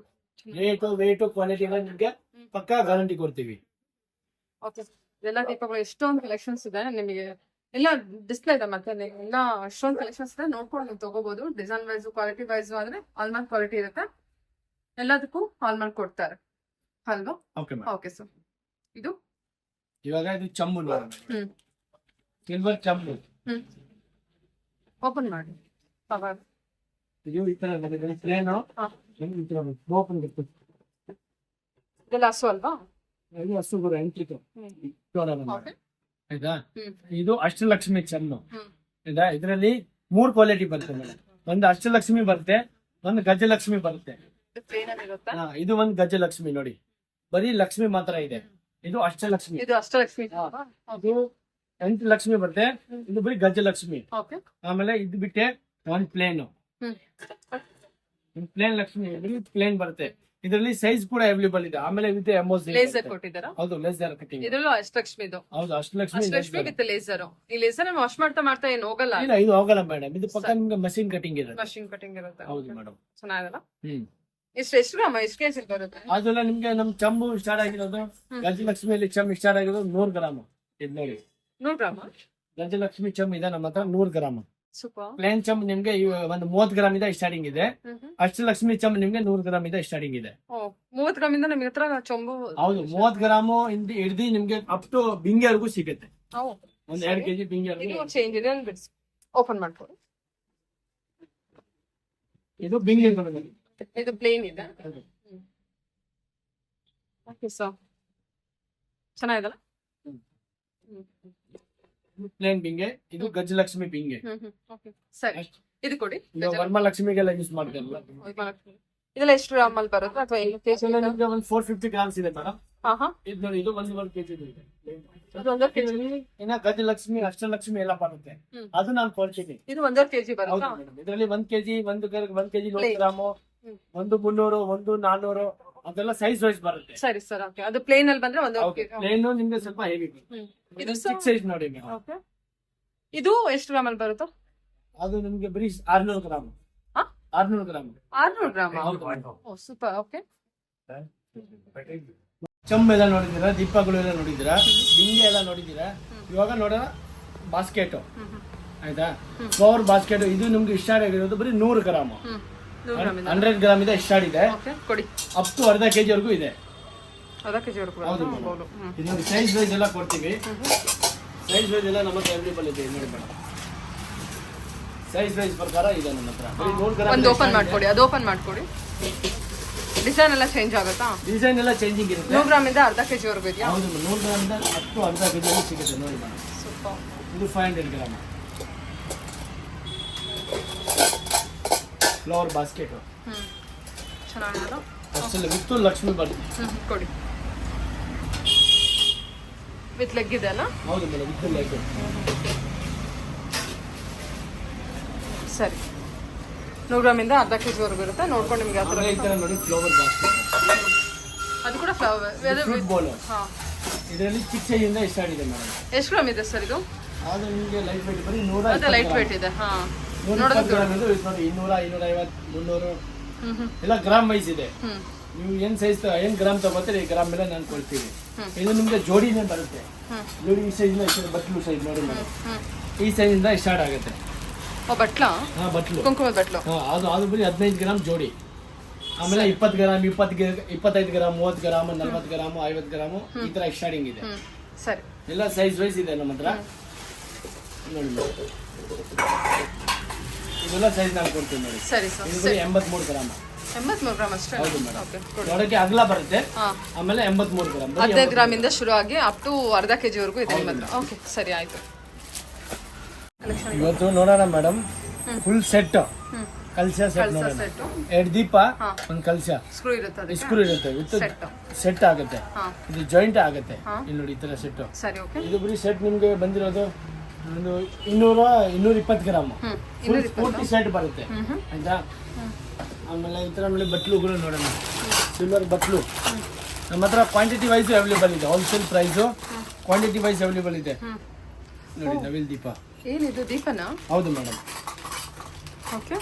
ರೇಟು ಕ್ವಾಲಿಟಿ ಎಲ್ಲ ನಿಮ್ಗೆ ಪಕ್ಕಾ ಗ್ಯಾರಂಟಿ ಕೊಡ್ತೀವಿ. ಓಕೆ. ಎಲ್ಲ ದೀಪಗಳು ಎಷ್ಟೊಂದು ಕಲೆಕ್ಷನ್ಸ್ ಇದೆ, ನಿಮಗೆ ಎಲ್ಲ ಡಿಸ್ಪ್ಲೇ ಇದೆ. ಮತ್ತೆ ಎಲ್ಲ ಅಷ್ಟೊಂದು ಕಲೆಕ್ಷನ್ಸ್ ಇದೆ, ನೋಡ್ಕೊಂಡು ನೀವು ತಗೋಬಹುದು. ಡಿಸೈನ್ ವೈಸ್ ಕ್ವಾಲಿಟಿ ವೈಸ್ ಆದ್ರೆ ಹಾಲ್ಮಾರ್ಕ್ ಕ್ವಾಲಿಟಿ ಇರುತ್ತೆ. ಎಲ್ಲದಕ್ಕೂ ಹಾಲ್ಮಾರ್ಕ್ ಕೊಡ್ತಾರೆ ಅಲ್ವಾ? Okay sir. ಇದು ಇವಾಗ ಇದು ಚಂಬು, ಸಿಲ್ವರ್ ಚಂಬು. ಓಪನ್ ಮಾಡಿ. ಇದು ಈ ತರ ಪ್ಲೇನು ಓಪನ್ ಇರ್ತದೆ. ಇದೆಲ್ಲ ಹಸು ಅಲ್ವಾ? ಇದು ಹಸು ಬರೋ ಎಂಟ್ಲಿತ್ತು. ಆಯ್ತಾ? ಇದು ಅಷ್ಟಲಕ್ಷ್ಮಿ ಚೆನ್ನು. ಆಯ್ತಾ? ಇದರಲ್ಲಿ 3 ಕ್ವಾಲಿಟಿ ಬರುತ್ತೆ ಮೇಡಮ್. ಒಂದು ಅಷ್ಟಲಕ್ಷ್ಮಿ ಬರುತ್ತೆ, ಒಂದು ಗಜಲಕ್ಷ್ಮಿ ಬರುತ್ತೆ. ಇದು ಒಂದು ಗಜಲಕ್ಷ್ಮಿ ನೋಡಿ, ಬರೀ ಲಕ್ಷ್ಮಿ ಮಾತ್ರ ಇದೆ. ಇದು ಅಷ್ಟಲಕ್ಷ್ಮಿ. ಇದು ಅಷ್ಟಲಕ್ಷ್ಮಿ. ಇದು 8 ಲಕ್ಷ್ಮಿ ಬರುತ್ತೆ, ಇದು ಬರೀ ಗಜಲಕ್ಷ್ಮಿ. ಆಮೇಲೆ ಇದು ಬಿಟ್ಟೆ ಒಂದು ಪ್ಲೇನ್ ಲಕ್ಷ್ಮಿ, ಪ್ಲೇನ್ ಬರುತ್ತೆ. ಇದರಲ್ಲಿ ಸೈಜ್ ಕೂಡ ಅವೈಲೇಬಲ್ ಇದೆ. ಆಮೇಲೆ ವಿತ್ ಎಂಬೋಸ್ ಲೇಸರ್ ಕೊಟ್ಟಿದ್ದಾರಾ? ಹೌದು, ಲೇಸರ್ ಕಟಿಂಗ್. ಇದರಲ್ಲೂ ಅಷ್ಟಲಕ್ಷ್ಮಿದು. ಹೌದು, ಅಷ್ಟಲಕ್ಷ್ಮಿ ವಿತ್ ಲೇಸರ್. ಈ ಲೇಸರ್ ವಾಶ್ ಮಾಡ್ತಾ ಏನು ಹೋಗಲ್ಲ? ಇಲ್ಲ, ಇದು ಹೋಗಲ್ಲ ಮೇಡಮ್. ಇದು ಪಕ್ಕ ನಿಮ್ಗೆ ಮಷಿನ್ ಕಟಿಂಗ್ ಇರುತ್ತೆ. ಮಷಿನ್ ಕಟಿಂಗ್ ಇರುತ್ತೆ. ಹೌದು ಮೇಡಮ್. ಚೆನ್ನಾಗಲ್ಲ? ಹ್ಮ್. ಎಷ್ಟು ಗ್ರಾಮ, ಎಷ್ಟು ಕೆಜಿ ಬರುತ್ತೆ? ಅದೆಲ್ಲ ನಿಮ್ಗೆ ನಮ್ ಚಂಬು ಸ್ಟಾರ್ಟ್ ಆಗಿರೋದು, ಗಜಲಕ್ಷ್ಮಿಯಲ್ಲಿ ಚಂಬು ಸ್ಟಾರ್ಟ್ ಆಗಿರೋದು 100 ಗ್ರಾಮ್. ಇದು ನೋಡಿ, 100 ಗ್ರಾಮ ಗಜಲಕ್ಷ್ಮಿ ಚಂಬು ಇದೆ ನಮ್ಮ ಹತ್ರ 100 ಗ್ರಾಮ್. ಸೂಪರ್. ಪ್ಲೇನ್ ಚಂಬು ನಿಮ್ಗೆ ಒಂದು 30 ಗ್ರಾಮ್ ಇಂದ ಸ್ಟಾರ್ಟಿಂಗ್ ಇದೆ. ಅಷ್ಟಲಕ್ಷ್ಮಿ ಚಂಬು ನಿಮ್ಗೆ 100 ಗ್ರಾಮ್ ಇಂದ ಸ್ಟಾರ್ಟಿಂಗ್ ಇದೆ. 30 ಗ್ರಾಮ್ ಇಂದ ನಿಮ್ಗೆ ಹತ್ರ ಚೊಂಬು? ಹೌದು, 30 ಗ್ರಾಮ್ ಹಿಡ್ದು ನಿಮ್ಗೆ ಅಪ್ ಟು ಬಿಂಗೆವರೆಗೂ ಸಿಗುತ್ತೆ. ಒಂದ್ 2 ಕೆಜಿ ಬಿಂಗೆವರೆಗೂ. ಚೇಂಜ್ ಇದೆ, ಓಪನ್ ಮಾಡ್ಕೊಳ್ಳಿ. ಇದು ಬಿಂಗೆ ಬರುತ್ತೆ. ಇದು ಪ್ಲೇನ್ ಇದೆ. ಓಕೆ ಸರ್, ಚೆನ್ನಾಗಿದಲ್ಲ? ಪ್ಲೇನ್ ಬಿಂಗೆ. ಇದು ಗಜಲಕ್ಷ್ಮಿ ಬಿಂಗೆ. ಸರಿ, ಇದು ಕೊಡಿ. ವರಮಹಾಲಕ್ಷ್ಮಿಗೆಲ್ಲ ಯೂಸ್ ಮಾಡ್ತಾರಲ್ಲ. ಇದೆಲ್ಲ ಎಷ್ಟು ಗ್ರಾಮ್ ಅಲ್ಲಿ ಬರುತ್ತೆ ಅಥವಾ ಏನು ಕೆಜಿ? ನಿಮ್ಗೆ ಒಂದು 450 ಗ್ರಾಮ್ಸ್ ಇದೆ ಮೇಡಮ್. ಇದು ನೋಡಿ, ಇದು 1 ಕೆಜಿ ಇದೆ. ಇನ್ನ ಗಜಲಕ್ಷ್ಮಿ, ಅಷ್ಟಲಕ್ಷ್ಮಿ ಎಲ್ಲ ಬರುತ್ತೆ. ಅದು ನಾನು ಕೊಡ್ತೀನಿ. ಇದು 1 ಕೆಜಿ ಬರುತ್ತೆ. ಇದರಲ್ಲಿ 1 ಕೆಜಿ, 1 ಕೆಜಿ 100 ಗ್ರಾಮ್, 1 300, 1 400 ಅದೆಲ್ಲ ಸೈಜ್ ವೈಸ್ ಬರುತ್ತೆ. ಸರಿ ಸರ್, ಓಕೆ. ಅದು ಪ್ಲೇನ್ ಅಲ್ಲಿ ಬಂದ್ರೆ 1 ಕೆಜಿ. ಪ್ಲೇನ್ ನಿಮ್ಗೆ ಸ್ವಲ್ಪ ಹೆವಿ. ಇದು 6 ಸೈಜ್ ನೋಡಿ. ಓಕೆ. ಇದು ಎಷ್ಟು ಗ್ರಾಮ್ ಅಲ್ಲಿ ಬರುತ್ತೆ? ಅದು ನಿಮ್ಗೆ ಬರೀ 600 ಗ್ರಾಮ್. 600 ಗ್ರಾಮ್. 600 ಗ್ರಾಮ್. ಓ ಸೂಪರ್. ಓಕೆ. ಚಂಬು ಎಲ್ಲ ನೋಡಿದ್ದೀರಾ, ದೀಪಗಳು ಎಲ್ಲ ನೋಡಿದ್ದೀರಾ, ಬಿಂಗೆ ಎಲ್ಲ ನೋಡಿದ್ದೀರಾ. ಇವಾಗ ನೋಡೋಣ ಬಾಸ್ಕೆಟ್. ಆಯ್ತಾ? Flower basket. ಇದು ನಿಮ್ಗೆ ಸ್ಟಾರ್ಟ್ ಆಗಿರೋದು ಬರೀ 100 ಗ್ರಾಮ್. 100 ಗ್ರಾಮ್ ಇದೆ ಸ್ಟಾರ್ಟ್ ಇದೆ. ಅಪ್ ಟು ಅರ್ಧ ಕೆಜಿ ವರೆಗೂ ಇದೆ. ಹೌದು, ಇದೊಂದು ಸೈಜ್ ವೈಸ್ ಎಲ್ಲ ಕೊಡ್ತೀವಿ. ಸೈಜ್ ವೈಸ್ ಎಲ್ಲ ನಮ್ಮ ಹತ್ರ ಅವೈಲೇಬಲ್ ಇದೆ. ನೋಡಿ ಮೇಡಮ್, ಸೈಜ್ ವೈಸ್ ಪ್ರಕಾರ ಇದೆ ನಮ್ಮ ಹತ್ರ. ಬರೀ 100 ಗ್ರಾಮ್. ಒಂದು ಓಪನ್ ಮಾಡ್ಕೊಡಿ, ಅದು ಓಪನ್ ಮಾಡ್ಕೊಡಿ. ಡಿಸೈನ್ ಎಲ್ಲ ಚೇಂಜ್ ಆಗುತ್ತಾ? ಡಿಸೈನ್ ಎಲ್ಲ ಚೇಂಜಿಂಗ್ ಇರುತ್ತೆ. 100 ಗ್ರಾಮ್ ಇಂದ ಅರ್ಧ ಕೆಜಿ ವರೆಗೂ ಇದೆಯಾ? ಹೌದು, 100 ಗ್ರಾಮ್ ಇಂದ ಅಪ್ ಟು ಅರ್ಧ ಕೆಜಿ ವರೆಗೂ ಸಿಗುತ್ತೆ. ನೋಡಿ ಮೇಡಮ್, ಸೂಪರ್. ಇದು 500 ಗ್ರಾಮ್ ಫ್ಲವರ್ ಬಾಸ್ಕೆಟ್. ಚೆನ್ನಾಗಿಲ್ಲ? ಅಷ್ಟಲ್ಲ, ವಿತ್ ಲಕ್ಷ್ಮಿ ಬರುತ್ತೆ. ಕೊಡಿ. ವಿತ್ ಲೆಗ್ ಇದೆ ಅಲ್ಲ? ಹೌದು ಮೇಡಮ್, ವಿತ್ ಲೆಗ್. ಸರಿ, 100 ಗ್ರಾಮ್ ಇಂದ ಅರ್ಧ ಕೆಜಿ ವರೆಗೂ ಇರುತ್ತೆ. ನೋಡ್ಕೊಂಡು ನಿಮ್ಗೆ ಯಾವ ಈ ತರ ನೋಡಿ, ಫ್ಲವರ್ ಬಾಸ್ಕೆಟ್. ಅದು ಕೂಡ ಫ್ಲವರ್ ಬೋಲ್. ಇದರಲ್ಲಿ ಚಿಕ್ಕ ಸೈಜ್ ಇಂದ ಸ್ಟಾರ್ಟ್ ಇದೆ ಮೇಡಮ್. ಎಷ್ಟು ಗ್ರಾಮ್ ಇದೆ ಸರ್ ಇದು? ಅದು ನಿಮಗೆ ಲೈಟ್ ವೇಟ್ ಬರೀ 100. ಅದೇ ಲೈಟ್ ವೇಟ್ ಇದೆ. ಹಾ, 120 ಗ್ರಾಮ್ ಇದು. ನೋಡಿ 200, 250, 300 ಎಲ್ಲ ಗ್ರಾಮ್ ವೈಸ್ ಇದೆ. ನೀವು ಏನ್ ಸೈಜ್ ಏನ್ ಗ್ರಾಮ್ ತಗೋತೀರಿ, ಗ್ರಾಮ್ ಮೇಲೆ ನಾನು ಕೊಡ್ತೀನಿ. ಇದು ನಿಮ್ಗೆ ಜೋಡಿನೇ ಬರುತ್ತೆ. ಜೋಡಿ ಈ ಸೈಜ್ ಇಂದ ಬಟ್ಲು ಸೈಜ್ ನೋಡಿ ಮೇಡಮ್, ಈ ಸೈಜ್ ಇಂದ ಸ್ಟಾರ್ಟ್ ಆಗುತ್ತೆ. ಬಟ್ಲ? ಹಾ, ಬಟ್ಲು, ಕುಂಕುಮದ ಬಟ್ಲು. ಅದು ಬರೀ 15 ಗ್ರಾಮ್ ಜೋಡಿ. ಆಮೇಲೆ 20 gram, 25 gram, 30 gram, 40 gram, 50 gram ಈ ತರ ಸ್ಟಾರ್ಟಿಂಗ್ ಇದೆ. ಸರಿ, ಎಲ್ಲ ಸೈಜ್ ವೈಸ್ ಇದೆ ನಮ್ಮ ಹತ್ರ. ನೋಡಿ ಇದೆಲ್ಲ ಸೈಜ್ ನಾನು ಕೊಡ್ತೀನಿ ನೋಡಿ. ಸರಿ ಸರ್. ಇದು ಬರೀ 83 ಗ್ರಾಮ್. 83 ಗ್ರಾಮ್ ಅಷ್ಟೇ? ಹೌದು ಮೇಡಮ್. ನೋಡಕ್ಕೆ ಅಗಲ ಬರುತ್ತೆ. ಆಮೇಲೆ 83 ಗ್ರಾಮ್. 15 ಗ್ರಾಮ್ ಇಂದ ಶುರು ಆಗಿ ಅಪ್ ಟು ಅರ್ಧ ಕೆಜಿ ವರೆಗೂ ಇದೆ ನಿಮ್ಮ ಹತ್ರ. ಓಕೆ, ಸರಿ ಆಯ್ತು. ಇವತ್ತು ನೋಡೋಣ ಮೇಡಮ್, ಫುಲ್ ಸೆಟ್ ಕಲಶ ಸೆಟ್ ನೋಡೋಣ. 2 ದೀಪ, 1 ಕಲಶ, ಸ್ಕ್ರೂ ಇರುತ್ತೆ, ವಿತ್ ಸೆಟ್ ಆಗುತ್ತೆ. ಇದು ಜಾಯಿಂಟ್ ಆಗುತ್ತೆ. ಇಲ್ಲಿ ನೋಡಿ, ಈ ತರ ಸೆಟ್. ಇದು ಬರೀ ಸೆಟ್ ನಿಮ್ಗೆ ಬಂದಿರೋದು ಒಂದು 220 ಗ್ರಾಮ್ ಪೂರ್ತಿ ಸೆಟ್ ಬರುತ್ತೆ. ಆಯ್ತಾ? ಆಮೇಲೆ ಈ ತರ ನೋಡಿ ಬಟ್ಲುಗಳು ನೋಡೋಣ. ಸಿಲ್ವರ್ ಬಟ್ಲು ನಮ್ಮ ಹತ್ರ ಕ್ವಾಂಟಿಟಿ ವೈಸ್ ಅವೈಲೇಬಲ್ ಇದೆ. Wholesale price quantity wise available ಇದೆ. ನೋಡಿ, ನವಿಲ್ ದೀಪ. ಏನಿದು, ದೀಪನಾ? ಹೌದು ಮೇಡಮ್. ಓಕೆ.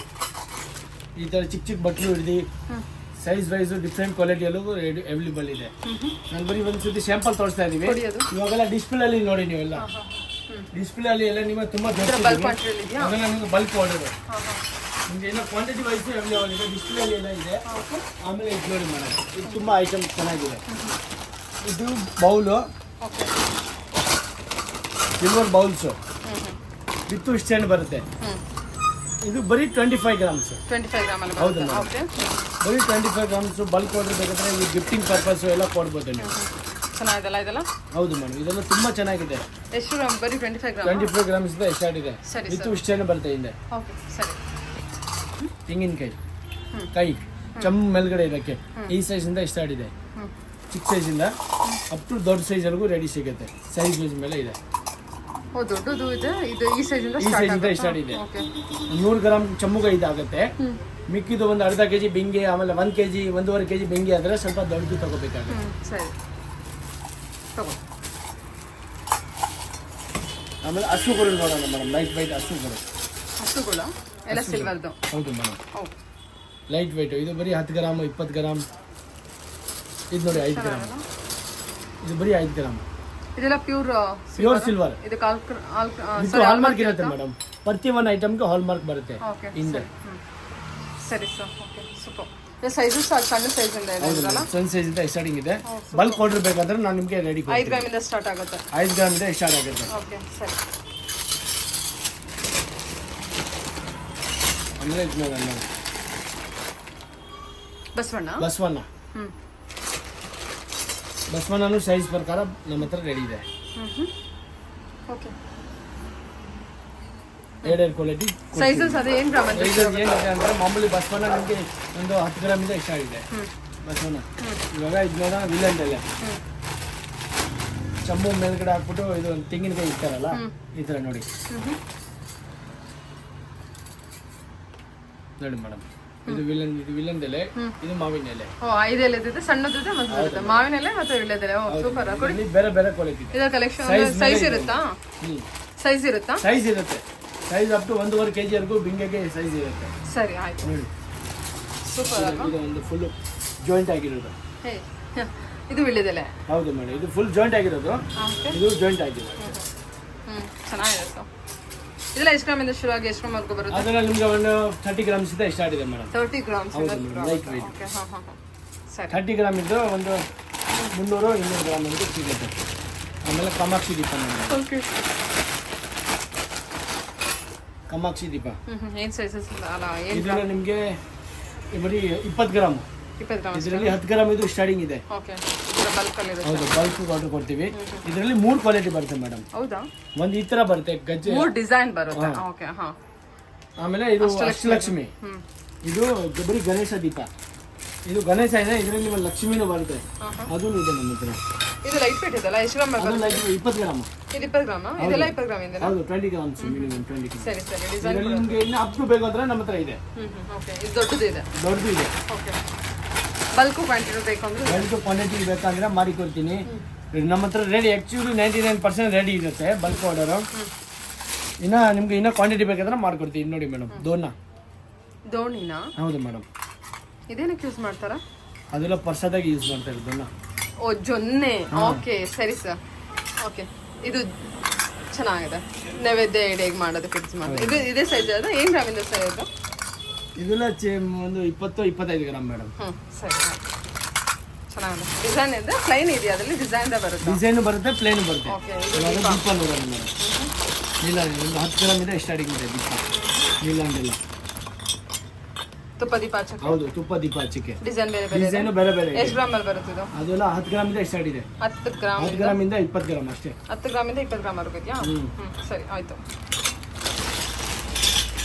ಈ ತರ ಚಿಕ್ಕ ಚಿಕ್ಕ ಬಟ್ಲು ಹಿಡಿದು ಸೈಜ್ ವೈಸ್ ಡಿಫ್ರೆಂಟ್ ಕ್ವಾಲಿಟಿಯಲ್ಲೂ ಅವೈಲೇಬಲ್ ಇದೆ. ನಾನು ಬರೀ ಒಂದ್ಸತಿ ಸ್ಯಾಂಪಲ್ ತೋರಿಸ್ತಾ ಇದೀವಿ. ಇವಾಗೆಲ್ಲ ಡಿಸ್ಪ್ಲೇ ಅಲ್ಲಿ ನೋಡಿ, ನೀವೆಲ್ಲ ಡಿಸ್ಪ್ಲೇ ಅಲ್ಲಿ ಎಲ್ಲ ನಿಮಗೆ ತುಂಬಾ ಅದನ್ನ ನಿಮ್ಗೆ ಬಲ್ಕ್ ಆರ್ಡರ್. ನಿಮ್ಗೆ ಏನೋ ಕ್ವಾಂಟಿಟಿ ವೈಸ್ ಅವೈಲೇಬಲ್ ಇದೆ. ಡಿಸ್ಪ್ಲೇ ಅಲ್ಲಿ ಎಲ್ಲ ಇದೆ. ಆಮೇಲೆ ಇದು ನೋಡಿ ಮೇಡಮ್, ಇದು ತುಂಬಾ ಐಟಮ್ ಚೆನ್ನಾಗಿದೆ. ಇದು bowl, silver bowls with stand ಬರುತ್ತೆ. ಇದು ಬರೀ 25 ಗ್ರಾಮ್ಸ್. 25 ಗ್ರಾಮ್ ಅಲ್ಲಿ? ಹೌದು ಮೇಡಮ್, ಬರೀ 25 ಗ್ರಾಮ್ಸ್. ಬಲ್ಕ್ ಆರ್ಡರ್ ಬೇಕಾದ್ರೆ ಈ ಗಿಫ್ಟಿಂಗ್ ಪರ್ಪಸ್ ಎಲ್ಲ ಕೊಡ್ಬೋದು ನೀವು. ಚೆನ್ನಾಗಿದೆಲ್ಲ ಇದೆಲ್ಲ? ಹೌದು ಮೇಡಮ್, ಇದೆಲ್ಲ ತುಂಬಾ ಚೆನ್ನಾಗಿದೆ. ಎಷ್ಟು ಗ್ರಾಮ್? ಬರೀ 25 ಗ್ರಾಮ್. 25 ಗ್ರಾಮ್ಸ್ ಇದೆ ಸ್ಟಾರ್ಟ್ ಇದೆ. ವಿತ್ ಸ್ಟ್ಯಾಂಡ್ ಬರುತ್ತೆ ಹಿಂದೆ. ಓಕೆ, ಸರಿ. ತೆಂಗಿನಕಾಯಿ ಕೈ ಚಮ್ ಮೇಲ್ಗಡೆ ಇದಕ್ಕೆ ಈ ಸೈಜ್ ಇಂದ ಸ್ಟಾರ್ಟ್ ಇದೆ. ಚಿಕ್ಕ ಸೈಜ್ ಇಂದ ಅಪ್ ಟು ದೊಡ್ಡ ಸೈಜ್ ವರೆಗೂ ರೆಡಿ ಸಿಗುತ್ತೆ. ಸೈಜ್ ವೈಸ್ ಮೇಲೆ ಇದೆ. ದೊಡ್ಡದು ಇದೆ. ಇದು ಈ ಸೈಜ್ ಇಂದ ಸ್ಟಾರ್ಟ್ ಇದೆ. 100 ಗ್ರಾಮ್ ಚಮ್ಮುಗ ಇದಾಗುತ್ತೆ. ಮಿಕ್ಕಿದು ಒಂದು ಅರ್ಧ ಕೆಜಿ ಬೆಂಗಿ, ಆಮೇಲೆ 1 ಕೆಜಿ 1.5 ಕೆಜಿ ಬೆಂಗಿ ಆದ್ರೆ ಸ್ವಲ್ಪ ದೊಡ್ಡದು ತಗೋಬೇಕಾಗುತ್ತೆ. ಸರಿ ತಗೋ. ಆಮೇಲೆ ಹಸುಗಳು ನೋಡೋಣ ಮೇಡಮ್, ಲೈಟ್ ವೈಟ್ ಹಸುಗಳು ಎಲ್ಲ ಸಿಲ್ವರ್ದು. ಹೌದು ಮೇಡಮ್, ಲೈಟ್ ವೈಟ್. ಇದು ಬರೀ 10 ಗ್ರಾಮ್ 20 ಗ್ರಾಮ್. ಇದು ನೋಡಿ 5 ಗ್ರಾಮ್, ಇದು ಬರೀ 5 ಗ್ರಾಮ್. ಇದೆಲ್ಲ ಪ್ಯೂರ್ ಸಿಲ್ವರ್. ಇದು ಹಾಲ್ಮಾರ್ಕ್ ಇರುತ್ತೆ ಮೇಡಮ್, ಪ್ರತಿ ಒಂದು ಐಟಮ್ಗೆ ಹಾಲ್ಮಾರ್ಕ್ ಬರುತ್ತೆ ಹಿಂದೆ. ಸರಿ ಸರ್, ಓಕೆ ಸೂಪರ್. ಸೈಜಸ್ ಸಣ್ಣ ಸೈಜ್ ಇಂದ ಇದೆ ಅಲ್ಲ? ಸಣ್ಣ ಸೈಜ್ ಇಂದ ಸ್ಟಾರ್ಟಿಂಗ್ ಇದೆ. ಬಲ್ಕ್ ಆರ್ಡರ್ ಬೇಕಾದ್ರೆ ನಾನು ನಿಮಗೆ ರೆಡಿ 5 ಗ್ರಾಮ್ ಇಂದ ಸ್ಟಾರ್ಟ್ ಆಗುತ್ತೆ. 5 ಗ್ರಾಮ್ ಇಂದ ಸ್ಟಾರ್ಟ್ ಆಗುತ್ತೆ. ಓಕೆ ಸರಿ. ಅಂದ್ರೆ ಇದು ನೋಡಿ ಬಸವಣ್ಣ. ಬಸವಣ್ಣನು ಸೈಜ್ ಪ್ರಕಾರ ನಮ್ಮ ಹತ್ರ ರೆಡಿ ಇದೆ. ಓಕೆ, ಎರಡೆರಡು ಕ್ವಾಲಿಟಿ ಸೈಜಸ್. ಅದೇ ಏನು ಗ್ರಾಮ್ ಅಂತ ಏನಿದೆ ಅಂದ್ರೆ ಮಾಮೂಲಿ ಬಸವಣ್ಣ ನಮಗೆ ಒಂದು 10 ಗ್ರಾಮ್ ಇಂದ ಸ್ಟಾರ್ಟ್ ಇದೆ ಬಸವಣ್ಣ. ಇವಾಗ ಇದನ್ನ ವಿಲನ್ ಇದೆ, ಚಂಬು ಮೇಲ್ಗಡೆ ಹಾಕ್ಬಿಟ್ಟು ಇದು ತೆಂಗಿನಕಾಯಿ ಇರ್ತಾರಲ್ಲ ಈ ತರ ನೋಡಿ ನೋಡಿ ಮೇಡಮ್. ಇದು ವಿಲನ್ ಎಲೆ, ಇದು ಮಾವಿನ ಎಲೆ. ಐದು ಎಲೆ ಇದೆ, ಸಣ್ಣದಿದೆ ಮತ್ತೆ ಮಾವಿನ ಎಲೆ ಮತ್ತೆ ವಿಳ್ಯದೆಲೆ. ಸೂಪರ್. ಬೇರೆ ಬೇರೆ ಕ್ವಾಲಿಟಿ ಇದೆ. ಕಲೆಕ್ಷನ್ ಸೈಜ್ ಇರುತ್ತಾ? ಸೈಜ್ ಇರುತ್ತಾ? ಸೈಜ್ ಇರುತ್ತೆ. ಸೈಜ್ ಅಪ್ ಟು 1.5 ಕೆಜಿ ವರೆಗೂ ಬಿಂಗೆಗೆ ಸೈಜ್ ಇರುತ್ತೆ. ಸರಿ ಆಯ್ತು ನೋಡಿ ಸೂಪರ್. ಇದು ಒಂದು ಫುಲ್ ಜಾಯಿಂಟ್ ಆಗಿರೋದು. ಇದು ವಿಳ್ಯದೆಲೆ. ಹೌದು ಮೇಡಮ್, ಇದು ಫುಲ್ ಜಾಯಿಂಟ್ ಆಗಿರೋದು. ಇದು ಜಾಯಿಂಟ್ ಆಗಿದೆ. ಚೆನ್ನಾಗಿದೆ ಸರ್. ಇದೆಲ್ಲ ಎಷ್ಟು ಗ್ರಾಮ್ ಇಂದ ಶುರು ಆಗಿ ಎಷ್ಟು ಗ್ರಾಮ್ ವರೆಗೂ ಬರುತ್ತೆ? ಅದೆಲ್ಲ ನಿಮಗೆ ಒಂದು 30 ಗ್ರಾಮ್ಸ್ ಇಂದ ಸ್ಟಾರ್ಟ್ ಇದೆ madam. 30 grams. Light weight. Okay, ಸರಿ. 30 ಗ್ರಾಮ್ ಇದ್ದು ಒಂದು 300-200 ಗ್ರಾಮ್ ವರೆಗೂ ಸಿಗುತ್ತೆ. ಆಮೇಲೆ ಕಾಮಾಕ್ಷಿ ದೀಪ ನೋಡಿ. ಓಕೆ, ಕಾಮಾಕ್ಷಿ ದೀಪ ಏನು ಸೈಜಸ್ ಅಲ್ಲ? ಇದೆಲ್ಲ ನಿಮಗೆ ಬರೀ 20 ಗ್ರಾಮ್. 20 ಗ್ರಾಮ್. ಇದರಲ್ಲಿ 10 ಗ್ರಾಮ್ ಇದು ಸ್ಟಾರ್ಟಿಂಗ್ ಇದೆ. ಓಕೆ, ಬಲ್ಕಲ್ಲಿ ಇರುತ್ತೆ. ಹೌದು, ಬಲ್ಕ್ ಆರ್ಡರ್ ಕೊಡ್ತೀವಿ. ಇದರಲ್ಲಿ 3 ಕ್ವಾಲಿಟಿ ಬರುತ್ತೆ ಮೇಡಮ್. ಹೌದಾ? ಒಂದು ಈ ತರ ಬರುತ್ತೆ ಗಜ್ಜೆ, 3 ಡಿಸೈನ್ ಬರುತ್ತೆ. ಓಕೆ, ಆಮೇಲೆ ಇದು ಅಷ್ಟಲಕ್ಷ್ಮಿ. ಇದು ಬರೀ ಗಣೇಶ ದೀಪ. ಇದು ಗಣೇಶ ಇದೆ, ಇದರಲ್ಲಿ ನಿಮ್ಮ ಲಕ್ಷ್ಮಿನೂ ಬರುತ್ತೆ. ಅದು ಇದೆ ನಮ್ಮ ಹತ್ರ. ಇದು ಲೈಟ್ ವೇಟ್ ಇದೆಲ್ಲ ಎಷ್ಟು ಗ್ರಾಮ್ ಬರುತ್ತೆ? 20 ಗ್ರಾಮ್. ಇದು 20 ಗ್ರಾಮ್. ಇದೆಲ್ಲ 20 ಗ್ರಾಮ್ ಇಂದ. ಹೌದು, 20 ಗ್ರಾಮ್ಸ್ ಮಿನಿಮಮ್ 20 ಗ್ರಾಮ್. ಸರಿ ಸರಿ. ಡಿಸೈನ್ ನಿಮಗೆ ಇನ್ನು ಅಪ್ ಟು ಬೇಕಾದ್ರೆ ನಮ್ಮ ಹತ್ರ ಇದೆ. ಓಕೆ, ಇದು ದೊಡ್ಡದು ಇದೆ. ದೊಡ್ಡದು ಇದೆ. ಓಕೆ, ಬಲ್ಕ್ ಕ್ವಾಂಟಿಟಿ ಬೇಕು ಅಂದ್ರೆ ಬಲ್ಕ್ ಕ್ವಾಂಟಿಟಿ ಬೇಕಂದ್ರೆ ಮಾಡಿ ಕೊಡ್ತೀನಿ. ನಮ್ಮ ಹತ್ರ ರೆಡಿ ಆಕ್ಚುಲಿ 99% ರೆಡಿ ಇರುತ್ತೆ ಬಲ್ಕ್ ಆರ್ಡರ್. ಇನ್ನ ನಿಮ್ಗೆ ಇನ್ನೂ ಕ್ವಾಂಟಿಟಿ ಬೇಕಾದ್ರೆ ಮಾಡ್ಕೊಡ್ತೀವಿ. ನೋಡಿ ಮೇಡಮ್, ದೋಣಿನ. ಹೌದು ಮೇಡಮ್. ಇದೇನಕ್ಕೆ ಯೂಸ್ ಮಾಡ್ತಾರಾ? ಅದೆಲ್ಲ ಪ್ರಸಾದಾಗಿ ಯೂಸ್ ಮಾಡ್ತಾ ಇರೋದನ್ನ. ಓ, ಜೊನ್ನೆ. ಓಕೆ, ಸರಿ ಸರ್. ಓಕೆ, ಇದು ಚೆನ್ನಾಗಿದೆ. ನೈವೇದ್ಯ ಹೇಗೆ ಮಾಡೋದಕ್ಕೆ ಯೂಸ್ ಮಾಡೋದು. ಇದು ಇದೇ ಸೈಜ್ ಅದ? ಏನು ಗ್ರಾಮಿಂದ ಸರ್ ಇದು? ಇದೆಲ್ಲ ಒಂದು 20-25 ಗ್ರಾಮ್ ಮೇಡಮ್. ಸರಿ, ಚೆನ್ನಾಗಿದೆ. ಡಿಸೈನ್ ಇದೆ, ಪ್ಲೈನ್ ಇದೆಯಾ? ಅದರಲ್ಲಿ ಡಿಸೈನ್ ಬರುತ್ತೆ. ಡಿಸೈನು ಬರುತ್ತೆ, ಪ್ಲೇನ್ ಬರುತ್ತೆ. ಓಕೆ, ದೀಪ ನೋಡೋಣ ಮೇಡಮ್. ನೀಲಾಂಡ್ ಒಂದು 10 ಗ್ರಾಮ್ ಇದೆ ಸ್ಟಾರ್ಟಿಂಗ್ ಇದೆ ದೀಪ. ನೀಲಾಂಡ್ ಎಲ್ಲ ತುಪ್ಪ ದೀಪ ಹಚ್ಚಕ್ಕೆ. ಹೌದು, ತುಪ್ಪ ದೀಪ ಹಚ್ಚಕ್ಕೆ. ಡಿಸೈನ್ ಬೇರೆ ಬೇರೆ. ಡಿಸೈನು ಬೇರೆ ಬೇರೆ. ಎಷ್ಟು ಗ್ರಾಮ್ ಅಲ್ಲಿ ಬರುತ್ತೆ ಇದು? ಅದೆಲ್ಲ 10 ಗ್ರಾಮ್ ಇಂದ ಸ್ಟಾರ್ಟ್ ಇದೆ. 10 ಗ್ರಾಮ್. 10 ಗ್ರಾಮ್ ಇಂದ 20 ಗ್ರಾಮ್ ಅಷ್ಟೇ. 10 ಗ್ರಾಮ್ ಇಂದ 20 ಗ್ರಾಮ್ ವರೆಗೂ ಇದೆಯಾ? ಸರಿ ಆಯ್ತು.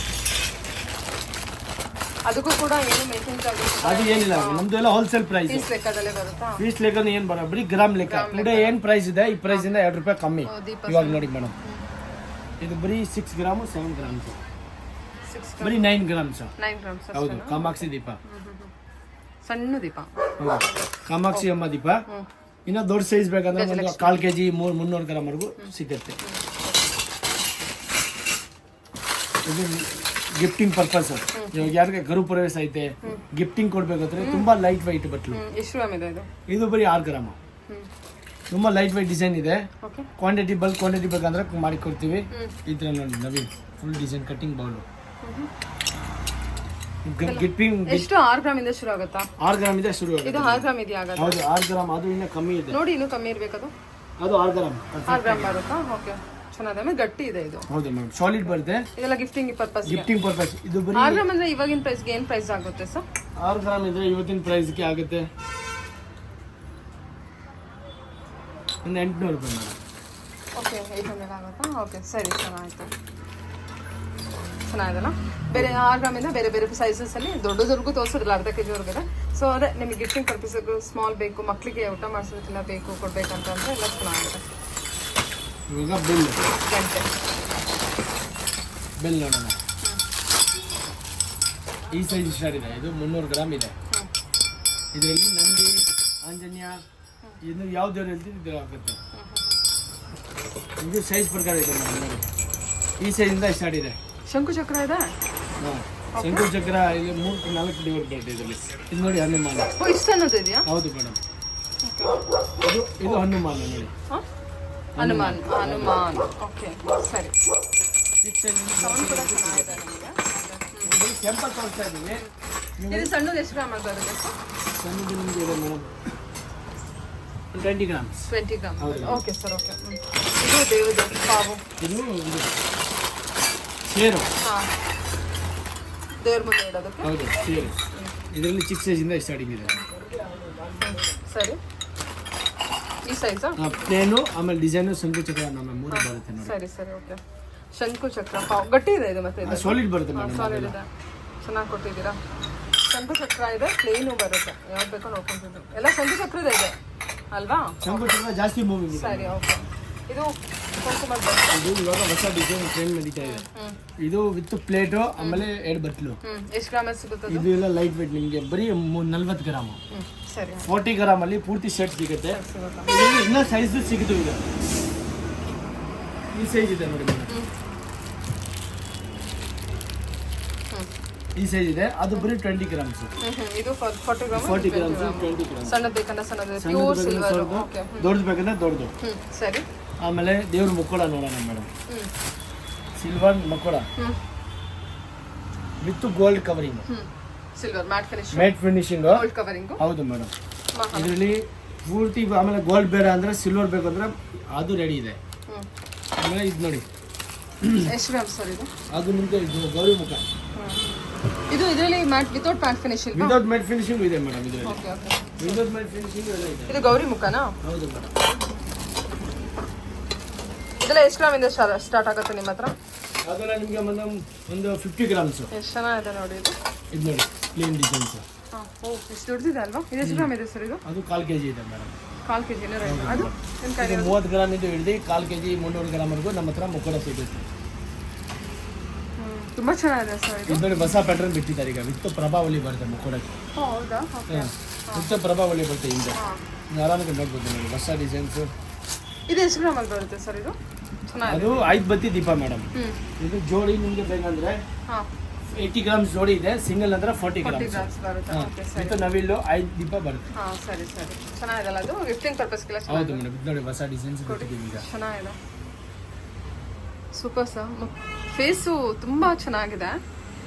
ಅದಕ್ಕೂ ಕೂಡ ಏನು ಮೇಕಿಂಗ್ ಚಾರ್ಜಸ್? ಅದು ಏನಿಲ್ಲ, ನಮ್ದು ಎಲ್ಲ ಹೋಲ್ಸೇಲ್ ಪ್ರೈಸ್. ಪೀಸ್ ಲೆಕ್ಕದಲ್ಲೇ ಬರುತ್ತಾ? ಪೀಸ್ ಲೆಕ್ಕ ಏನು ಬರ, ಬರೀ ಗ್ರಾಮ್ ಲೆಕ್ಕ. ಟುಡೇ ಏನು ಪ್ರೈಸ್ ಇದೆ, ಈ ಪ್ರೈಸ್ ಇಂದ 2 ರೂಪಾಯಿ ಕಮ್ಮಿ. ಇವಾಗ ನೋಡಿ ಮೇಡಮ್, ಇದು ಬರೀ 6 ಗ್ರಾಮ್ 7 ಗ್ರಾಮ್ಸ್. ಬರೀ 9 ಗ್ರಾಮ್ಸ್. 9 ಗ್ರಾಮ್ಸ್. ಹೌದು, ಕಾಮಾಕ್ಷಿ ದೀಪ. ಸಣ್ಣ ದೀಪ. ಹೌದು, ಕಾಮಾಕ್ಷಿ ಅಮ್ಮ ದೀಪ. ಇನ್ನು ದೊಡ್ಡ ಸೈಜ್ ಬೇಕಂದ್ರೆ ಒಂದು 1/4 ಕೆಜಿ 300 ಗ್ರಾಮ್ ವರೆಗೂ ಸಿಗುತ್ತೆ. ಇದು ಗಿಫ್ಟಿಂಗ್ ಪರ್ಪಸ್. ಇವಾಗ ಯಾರಿಗೆ ಗರು ಪ್ರವೇಶ ಐತೆ, ಗಿಫ್ಟಿಂಗ್ ಕೊಡ್ಬೇಕಾದ್ರೆ ತುಂಬಾ ಲೈಟ್ ವೈಟ್ ಬಟ್ಲು. ಎಷ್ಟು ಗ್ರಾಮ್ ಇದೆ ಇದು? ಇದು ಬರೀ 6 ಗ್ರಾಮ್. ತುಂಬಾ ಲೈಟ್ ವೈಟ್ ಡಿಸೈನ್ ಇದೆ. ಕ್ವಾಂಟಿಟಿ ಬಲ್ಕ್ ಕ್ವಾಂಟಿಟಿ ಬೇಕಂದ್ರೆ ಮಾಡಿ ಕೊಡ್ತೀವಿ. ಈ ತರ ನೋಡಿ Naveen full design cutting bowl. Gifting ಎಷ್ಟು? 6 ಗ್ರಾಮ್ ಇಂದ ಶುರು ಆಗುತ್ತಾ? 6 ಗ್ರಾಮ್ ಇದೆ ಶುರು ಆಗುತ್ತೆ. ಇದು 6 ಗ್ರಾಮ್ ಇದೆಯಾ? ಹೌದು, 6 ಗ್ರಾಮ್. ಅದು ಇನ್ನೂ ಕಮ್ಮಿ ಇದೆ ನೋಡಿ, ಇನ್ನೂ ಕಮ್ಮಿ ಇರಬೇಕದು. ಅದು 6 ಗ್ರಾಮ್. 6 ಗ್ರಾಮ್ ಬರುತ್ತಾ? ಓಕೆ, ಚೆನ್ನಾಗಿದೆ. ಆಮೇಲೆ ಗಟ್ಟಿ ಇದೆ ಇದು. ಹೌದು ಮೇಡಮ್, ಸಾಲಿಡ್ ಬರುತ್ತೆ. ಇದೆಲ್ಲ ಗಿಫ್ಟಿಂಗ್ ಪರ್ಪಸ್. Gifting purpose. ಇದು ಬರೀ 6 ಗ್ರಾಮ್ ಅಂದ್ರೆ ಇವಾಗಿನ ಪ್ರೈಸ್ಗೆ ಏನು ಪ್ರೈಸ್ ಆಗುತ್ತೆ ಸರ್? 6 ಗ್ರಾಮ್ ಇದ್ರೆ ಇವತ್ತಿನ ಪ್ರೈಸ್ಗೆ ಆಗುತ್ತೆ ಒಂದು 800 ರೂಪಾಯಿ ಮೇಡಮ್. ಓಕೆ, 800 ಆಗುತ್ತಾ? ಓಕೆ, ಸರಿ, ಚೆನ್ನಾಗಿತ್ತು. ಚೆನ್ನಾಗಿದೆಲ್ಲ. ಬೇರೆ 6 ಗ್ರಾಮಿಂದ ಬೇರೆ ಬೇರೆ ಸೈಜಸ್ಸಲ್ಲಿ ದೊಡ್ಡದವರೆಗೂ ತೋರಿಸೋದಿಲ್ಲ, ಅರ್ಧ ಕೆಜಿ ವರೆಗಿದೆ. ಸೊ ಅದೇ ನಿಮಗೆ ಗಿಫ್ಟಿಂಗ್ ಪರ್ಪಸ್ಗೂ ಸ್ಮಾಲ್ ಬೇಕು, ಮಕ್ಕಳಿಗೆ ಊಟ ಮಾಡಿಸೋದಕ್ಕೆಲ್ಲ ಬೇಕು ಕೊಡ್ಬೇಕಂತಂದ್ರೆ ಎಲ್ಲ ಚೆನ್ನಾಗಿದೆ. ಇವಾಗ ಬಿಲ್ ಗಂಟೆ ಬಿಲ್ ನೋಡೋಣ. ಈ ಸೈಜ್ ಸ್ಟಾರ್ಟ್ ಇದೆ. ಇದು 300 ಗ್ರಾಮ್ ಇದೆ. ಇದರಲ್ಲಿ ನಂದಿ, ಆಂಜನೇಯ, ಇದು ಯಾವ ದೇವ್ರು ಹೇಳ್ತೀವಿ ಇದು ಆಗುತ್ತೆ. ಇದು ಸೈಜ್ ಪ್ರಕಾರ ಇದೆ ನೋಡಿ. ಈ ಸೈಜಿಂದ ಸ್ಟಾರ್ಟ್ ಇದೆ. ಶಂಕು ಚಕ್ರ ಇದೆ. ಹಾಂ, ಶಂಕು ಚಕ್ರ ಇಲ್ಲಿ 3-4 ದೇವ್ರು ಬರುತ್ತೆ ಇದರಲ್ಲಿ. ಇದು ನೋಡಿ ಹನುಮಾನ. ಇಷ್ಟು ಅನ್ನೋದು ಇದೆಯಾ? ಹೌದು ಮೇಡಮ್. ಇದು ಹನುಮಾನ ನೋಡಿ. ಹನುಮಾನ್. ಓಕೆ, ಸರಿ. ಟೆಂಪಲ್ ತೋರಿಸ್ತಾ ಇದ್ದೀವಿ. ಇದು ಸಣ್ಣದು ಎಷ್ಟು ಗ್ರಾಮ್ ಬರುತ್ತೆ? ಸಣ್ಣದು ನಿಮಗೆ ಇದೆ madam 20 grams. 20 gram. Okay sir, okay. ಇದು ದೇವದ ಪಾವು. ಇದು ಸೇರು. ಹಾಂ, ದೇವ್ರ ಮುಂದೆ ಇಡೋದಕ್ಕೆ. ಹೌದು, ಸೇರು. ಇದರಲ್ಲಿ ಚಿಕ್ಕ ಸೈಜಿಂದ ಸ್ಟಾರ್ಟಿಂಗ್ ಇದೆ. ಸರಿ, ಈ ಸೈಜಾ? ಪ್ಲೇನು, ಆಮೇಲೆ ಡಿಸೈನು, ಶಂಕು ಚಕ್ರ ನಮ್ಮ 3 ಬರುತ್ತೆ ನೋಡಿ. ಸರಿ ಸರಿ, ಓಕೆ. ಶಂಕು ಚಕ್ರ ಪಾವು ಗಟ್ಟಿ ಇದೆ ಇದು. ಮತ್ತೆ ಇದು ಸಾಲಿಡ್ ಬರುತ್ತೆ ಮೇಡಮ್. ಸಾಲಿಡ್ ಇದೆ, ಚೆನ್ನಾಗಿ ಕೊಟ್ಟಿದ್ದೀರಾ. ಶಂಕು ಚಕ್ರ ಇದೆ, ಪ್ಲೇನು ಬರುತ್ತೆ. ಯಾವ್ದು ಬೇಕೋ ನೋಡ್ಕೊಂತಿದ್ದು ಎಲ್ಲ ಶಂಕು ಚಕ್ರದ ಇದೆ ಅಲ್ವಾ? ಶಂಕು ಚಕ್ರ ಜಾಸ್ತಿ ಮೂವಿಂಗ್ ಇದೆ. ಸರಿ, ಓಕೆ. ಇದು ಕುಂಕುಮದ ಇದು ಇವಾಗ ಹೊಸ ಡಿಸೈನ್ ಟ್ರೆಂಡ್ ನಡೀತಾ ಇದೆ. ಇದು ವಿತ್ ಪ್ಲೇಟು, ಆಮೇಲೆ 2 ಬಟ್ಲು. ಎಷ್ಟು ಗ್ರಾಮ್ ಸಿಗುತ್ತೆ? ಇದು ಎಲ್ಲ ಲೈಟ್ ವೇಟ್, ನಿಮಗೆ ಬರೀ 40 ಗ್ರಾಮ್. ಸರಿ, 40 ಗ್ರಾಮ್ ಅಲ್ಲಿ ಪೂರ್ತಿ ಸೆಟ್ ಸಿಗುತ್ತೆ. ಇದರಲ್ಲಿ ಇನ್ನೂ ಸೈಜ್ ಸಿಗುತ್ತೆ. ಇದೆ ಈ ಸೈಜ್ ಇದೆ ನೋಡಿ ಮೇಡಮ್. ಈ ಸೈಜ್ ಇದೆ, ಅದು ಬರೀ 20 ಗ್ರಾಮ್ಸ್. ಇದು 40 ಗ್ರಾಮ್. 40 grams, 20 grams. ಸಣ್ಣದು ಬೇಕಂದ್ರೆ ಸಣ್ಣದು, ಪ್ಯೂರ್ ಸಿಲ್ವರ್. ಓಕೆ, ದೊಡ್ಡದು ಬೇಕಂದ್ರೆ ದೊಡ್ಡದು. ಸರಿ. ಆಮೇಲೆ ದೇವ್ರ ಮುಕ್ಕೋಡ ನೋಡೋಣ ಮೇಡಮ್. ಸಿಲ್ವರ್ ಮುಕ್ಕೋಡ with gold covering. Silver matte finish. Matte finishing, gold covering. ಹೌದು ಮೇಡಮ್. ಇದರಲ್ಲಿ ಪೂರ್ತಿ, ಆಮೇಲೆ ಗೋಲ್ಡ್ ಬೇಡ ಅಂದ್ರೆ ಸಿಲ್ವರ್ ಬೇಕು ಅಂದ್ರೆ ಅದು ರೆಡಿ ಇದೆ. ಆಮೇಲೆ ಇದು ನೋಡಿ. ಎಷ್ಟು ಗ್ರಾಮ್ ಸರ್ ಇದು? ಅದು ನಿಮಗೆ ಇದು ಗೌರಿ ಮುಖ. ಇದು ಇದರಲ್ಲಿ mat without mat finishing. Without mat finishing ಇದೆ ಮೇಡಮ್. ಇದರಲ್ಲಿ okay, okay. Without mat finishing ಎಲ್ಲ ಇದೆ. ಇದು ಗೌರಿ ಮುಖನಾ? ಹೌದು ಮೇಡಮ್. ಇದೆಲ್ಲ ಎಷ್ಟು ಗ್ರಾಮ್ ಇಂದ ಸ್ಟಾರ್ಟ್ ಆಗುತ್ತೆ ನಿಮ್ಮ ಹತ್ರ? ಅದೆಲ್ಲ ನಿಮಗೆ ಒಂದು 50 ಗ್ರಾಮ್ಸ್. ಎಷ್ಟು ಚೆನ್ನಾಗಿದೆ ನೋಡಿ ಇದು. ಇದು ನೋಡಿ ಪ್ಲೇನ್ ಡಿಸೈನ್ಸ್. ಹಾಂ, ಓ, ಎಷ್ಟು ದೊಡ್ಡದಿದೆ ಅಲ್ವಾ? ಇದು ಎಷ್ಟು ಗ್ರಾಮ್ ಇದೆ ಸರ್ ಇದು? ಅದು 1/4 kg ಇದೆ ಮೇಡಮ್. 1/4 kg ಅದು ನಿಮ್ಮ ಕೈ? ಇದು 30 ಗ್ರಾಮ್ ಇದು ಹಿಡಿದು 1/4 kg 300 ಗ್ರಾಮ್ವರೆಗೂ ನಮ್ಮ ಹತ್ರ ಮುಕ್ಕೋಡ ಸಿಗುತ್ತೆ. ತುಂಬ ಚೆನ್ನಾಗಿದೆ ಸರ್ ಇದು. ಇದು ನೋಡಿ ಹೊಸ ಪ್ಯಾಟರ್ನ್ ಬಿಟ್ಟಿದ್ದಾರೆ ಈಗ. ವಿತ್ ಪ್ರಭಾವಳಿ ಬರುತ್ತೆ ಮುಕ್ಕೋಡಕ್ಕೆ. ಹೌದಾ? ಓಕೆ. ವಿತ್ ಪ್ರಭಾವಳಿ ಬರುತ್ತೆ ಹಿಂದೆ. ನೀವು ಆರಾಮಾಗಿ ನೋಡ್ಬೋದು ನೋಡಿ ಹೊಸ ಡಿಸೈನ್ಸ್. ಇದು ಎಷ್ಟು ಗ್ರಾಮಲ್ಲಿ ಬರುತ್ತೆ ಸರ್ ಇದು? ಚೆನ್ನಾಗಿದೆ. ಅದು 5 ಬತ್ತಿ ದೀಪ ಮೇಡಮ್. ಇದು ಜೋಡಿ ನಿಮಗೆ ಬೇಕಂದ್ರೆ ಹಾಂ, 80 ಗ್ರಾಮ್ಸ್ ಜೋಡಿ ಇದೆ. ಸಿಂಗಲ್ ಅಂದ್ರೆ 40 40 ಗ್ರಾಮ್ಸ್ ಗ್ರಾಮ್ಸ್ ಬರುತ್ತೆ. ಓಕೆ, ಸರಿ. ವಿತ್ ನವಿಲು 5 ದೀಪ ಬರುತ್ತೆ. ಹಾಂ, ಸರಿ ಸರಿ. ಚೆನ್ನಾಗಿದೆಲ್ಲ ಅದು ಗಿಫ್ಟಿಂಗ್ ಪರ್ಪಸ್ಗೆಲ್ಲ ಹೌದು ಚೆನ್ನಾಗಿದೆ. ಮೇಡಮ್. ಇದು ನೋಡಿ ಹೊಸ ಡಿಸೈನ್ಸ್ ಕೊಟ್ಟಿದ್ದೀವಿ ಈಗ. ಚೆನ್ನಾಗಿದೆ, ಸೂಪರ್ ಸರ್. ಫೇಸು ತುಂಬ ಚೆನ್ನಾಗಿದೆ.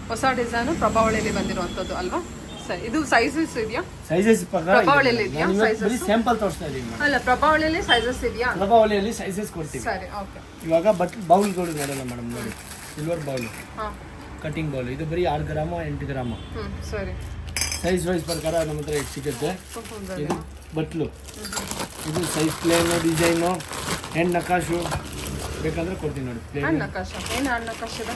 ಹೊಸ ಡಿಸೈನು ಪ್ರಭಾವಳಿಯಲ್ಲಿ ಬಂದಿರುವಂಥದ್ದು ಅಲ್ವಾ ಸರ್? ಇದು ಸೈಜಸ್ ಇದೆಯಾ? ಸೈಜಸ್ ಪ್ರಕಾರ ಪ್ರಭಾವಳಿಯಲ್ಲಿ ಇದೆಯಾ ಸೈಜಸ್? ಬರೀ ಸ್ಯಾಂಪಲ್ ತೋರಿಸ್ತಾ ಇದೀವಿ ಮೇಡಮ್. ಅಲ್ಲ, ಪ್ರಭಾವಳಿಯಲ್ಲಿ ಸೈಜಸ್ ಇದೆಯಾ? ಪ್ರಭಾವಳಿಯಲ್ಲಿ ಸೈಜಸ್ ಕೊಡ್ತೀವಿ. ಸರಿ, ಓಕೆ. ಇವಾಗ ಬೌಲ್ಗಳು ನೋಡೋಣ ಮೇಡಮ್. ನೋಡಿ ಸಿಲ್ವರ್ ಬೌಲ್, ಹಾಂ, ಕಟಿಂಗ್ ಬೌಲ್. ಇದು ಬರೀ 6 ಗ್ರಾಮ್ 8 ಗ್ರಾಮ್. ಸರಿ. ಸೈಜ್ ವೈಸ್ ಪ್ರಕಾರ ನಮ್ಮ ಹತ್ರ ಎಷ್ಟು ಸಿಗುತ್ತೆ. ಕುಂಕುಮದಲ್ಲಿ. ಇದು ಬಟ್ಲು, ಇದು ಸೈಜ್ ಪ್ಲೇನು, ಡಿಸೈನು, ಹ್ಯಾಂಡ್ ನಕಾಶು ಬೇಕಂದ್ರೆ ಕೊಡ್ತೀನಿ ನೋಡಿ. ಪ್ಲೇನ್ ಹಣ್ಣು ನಕಾಶ. ಏನು ಹಣ್ಣು ನಕಾಶ ಇದೆ?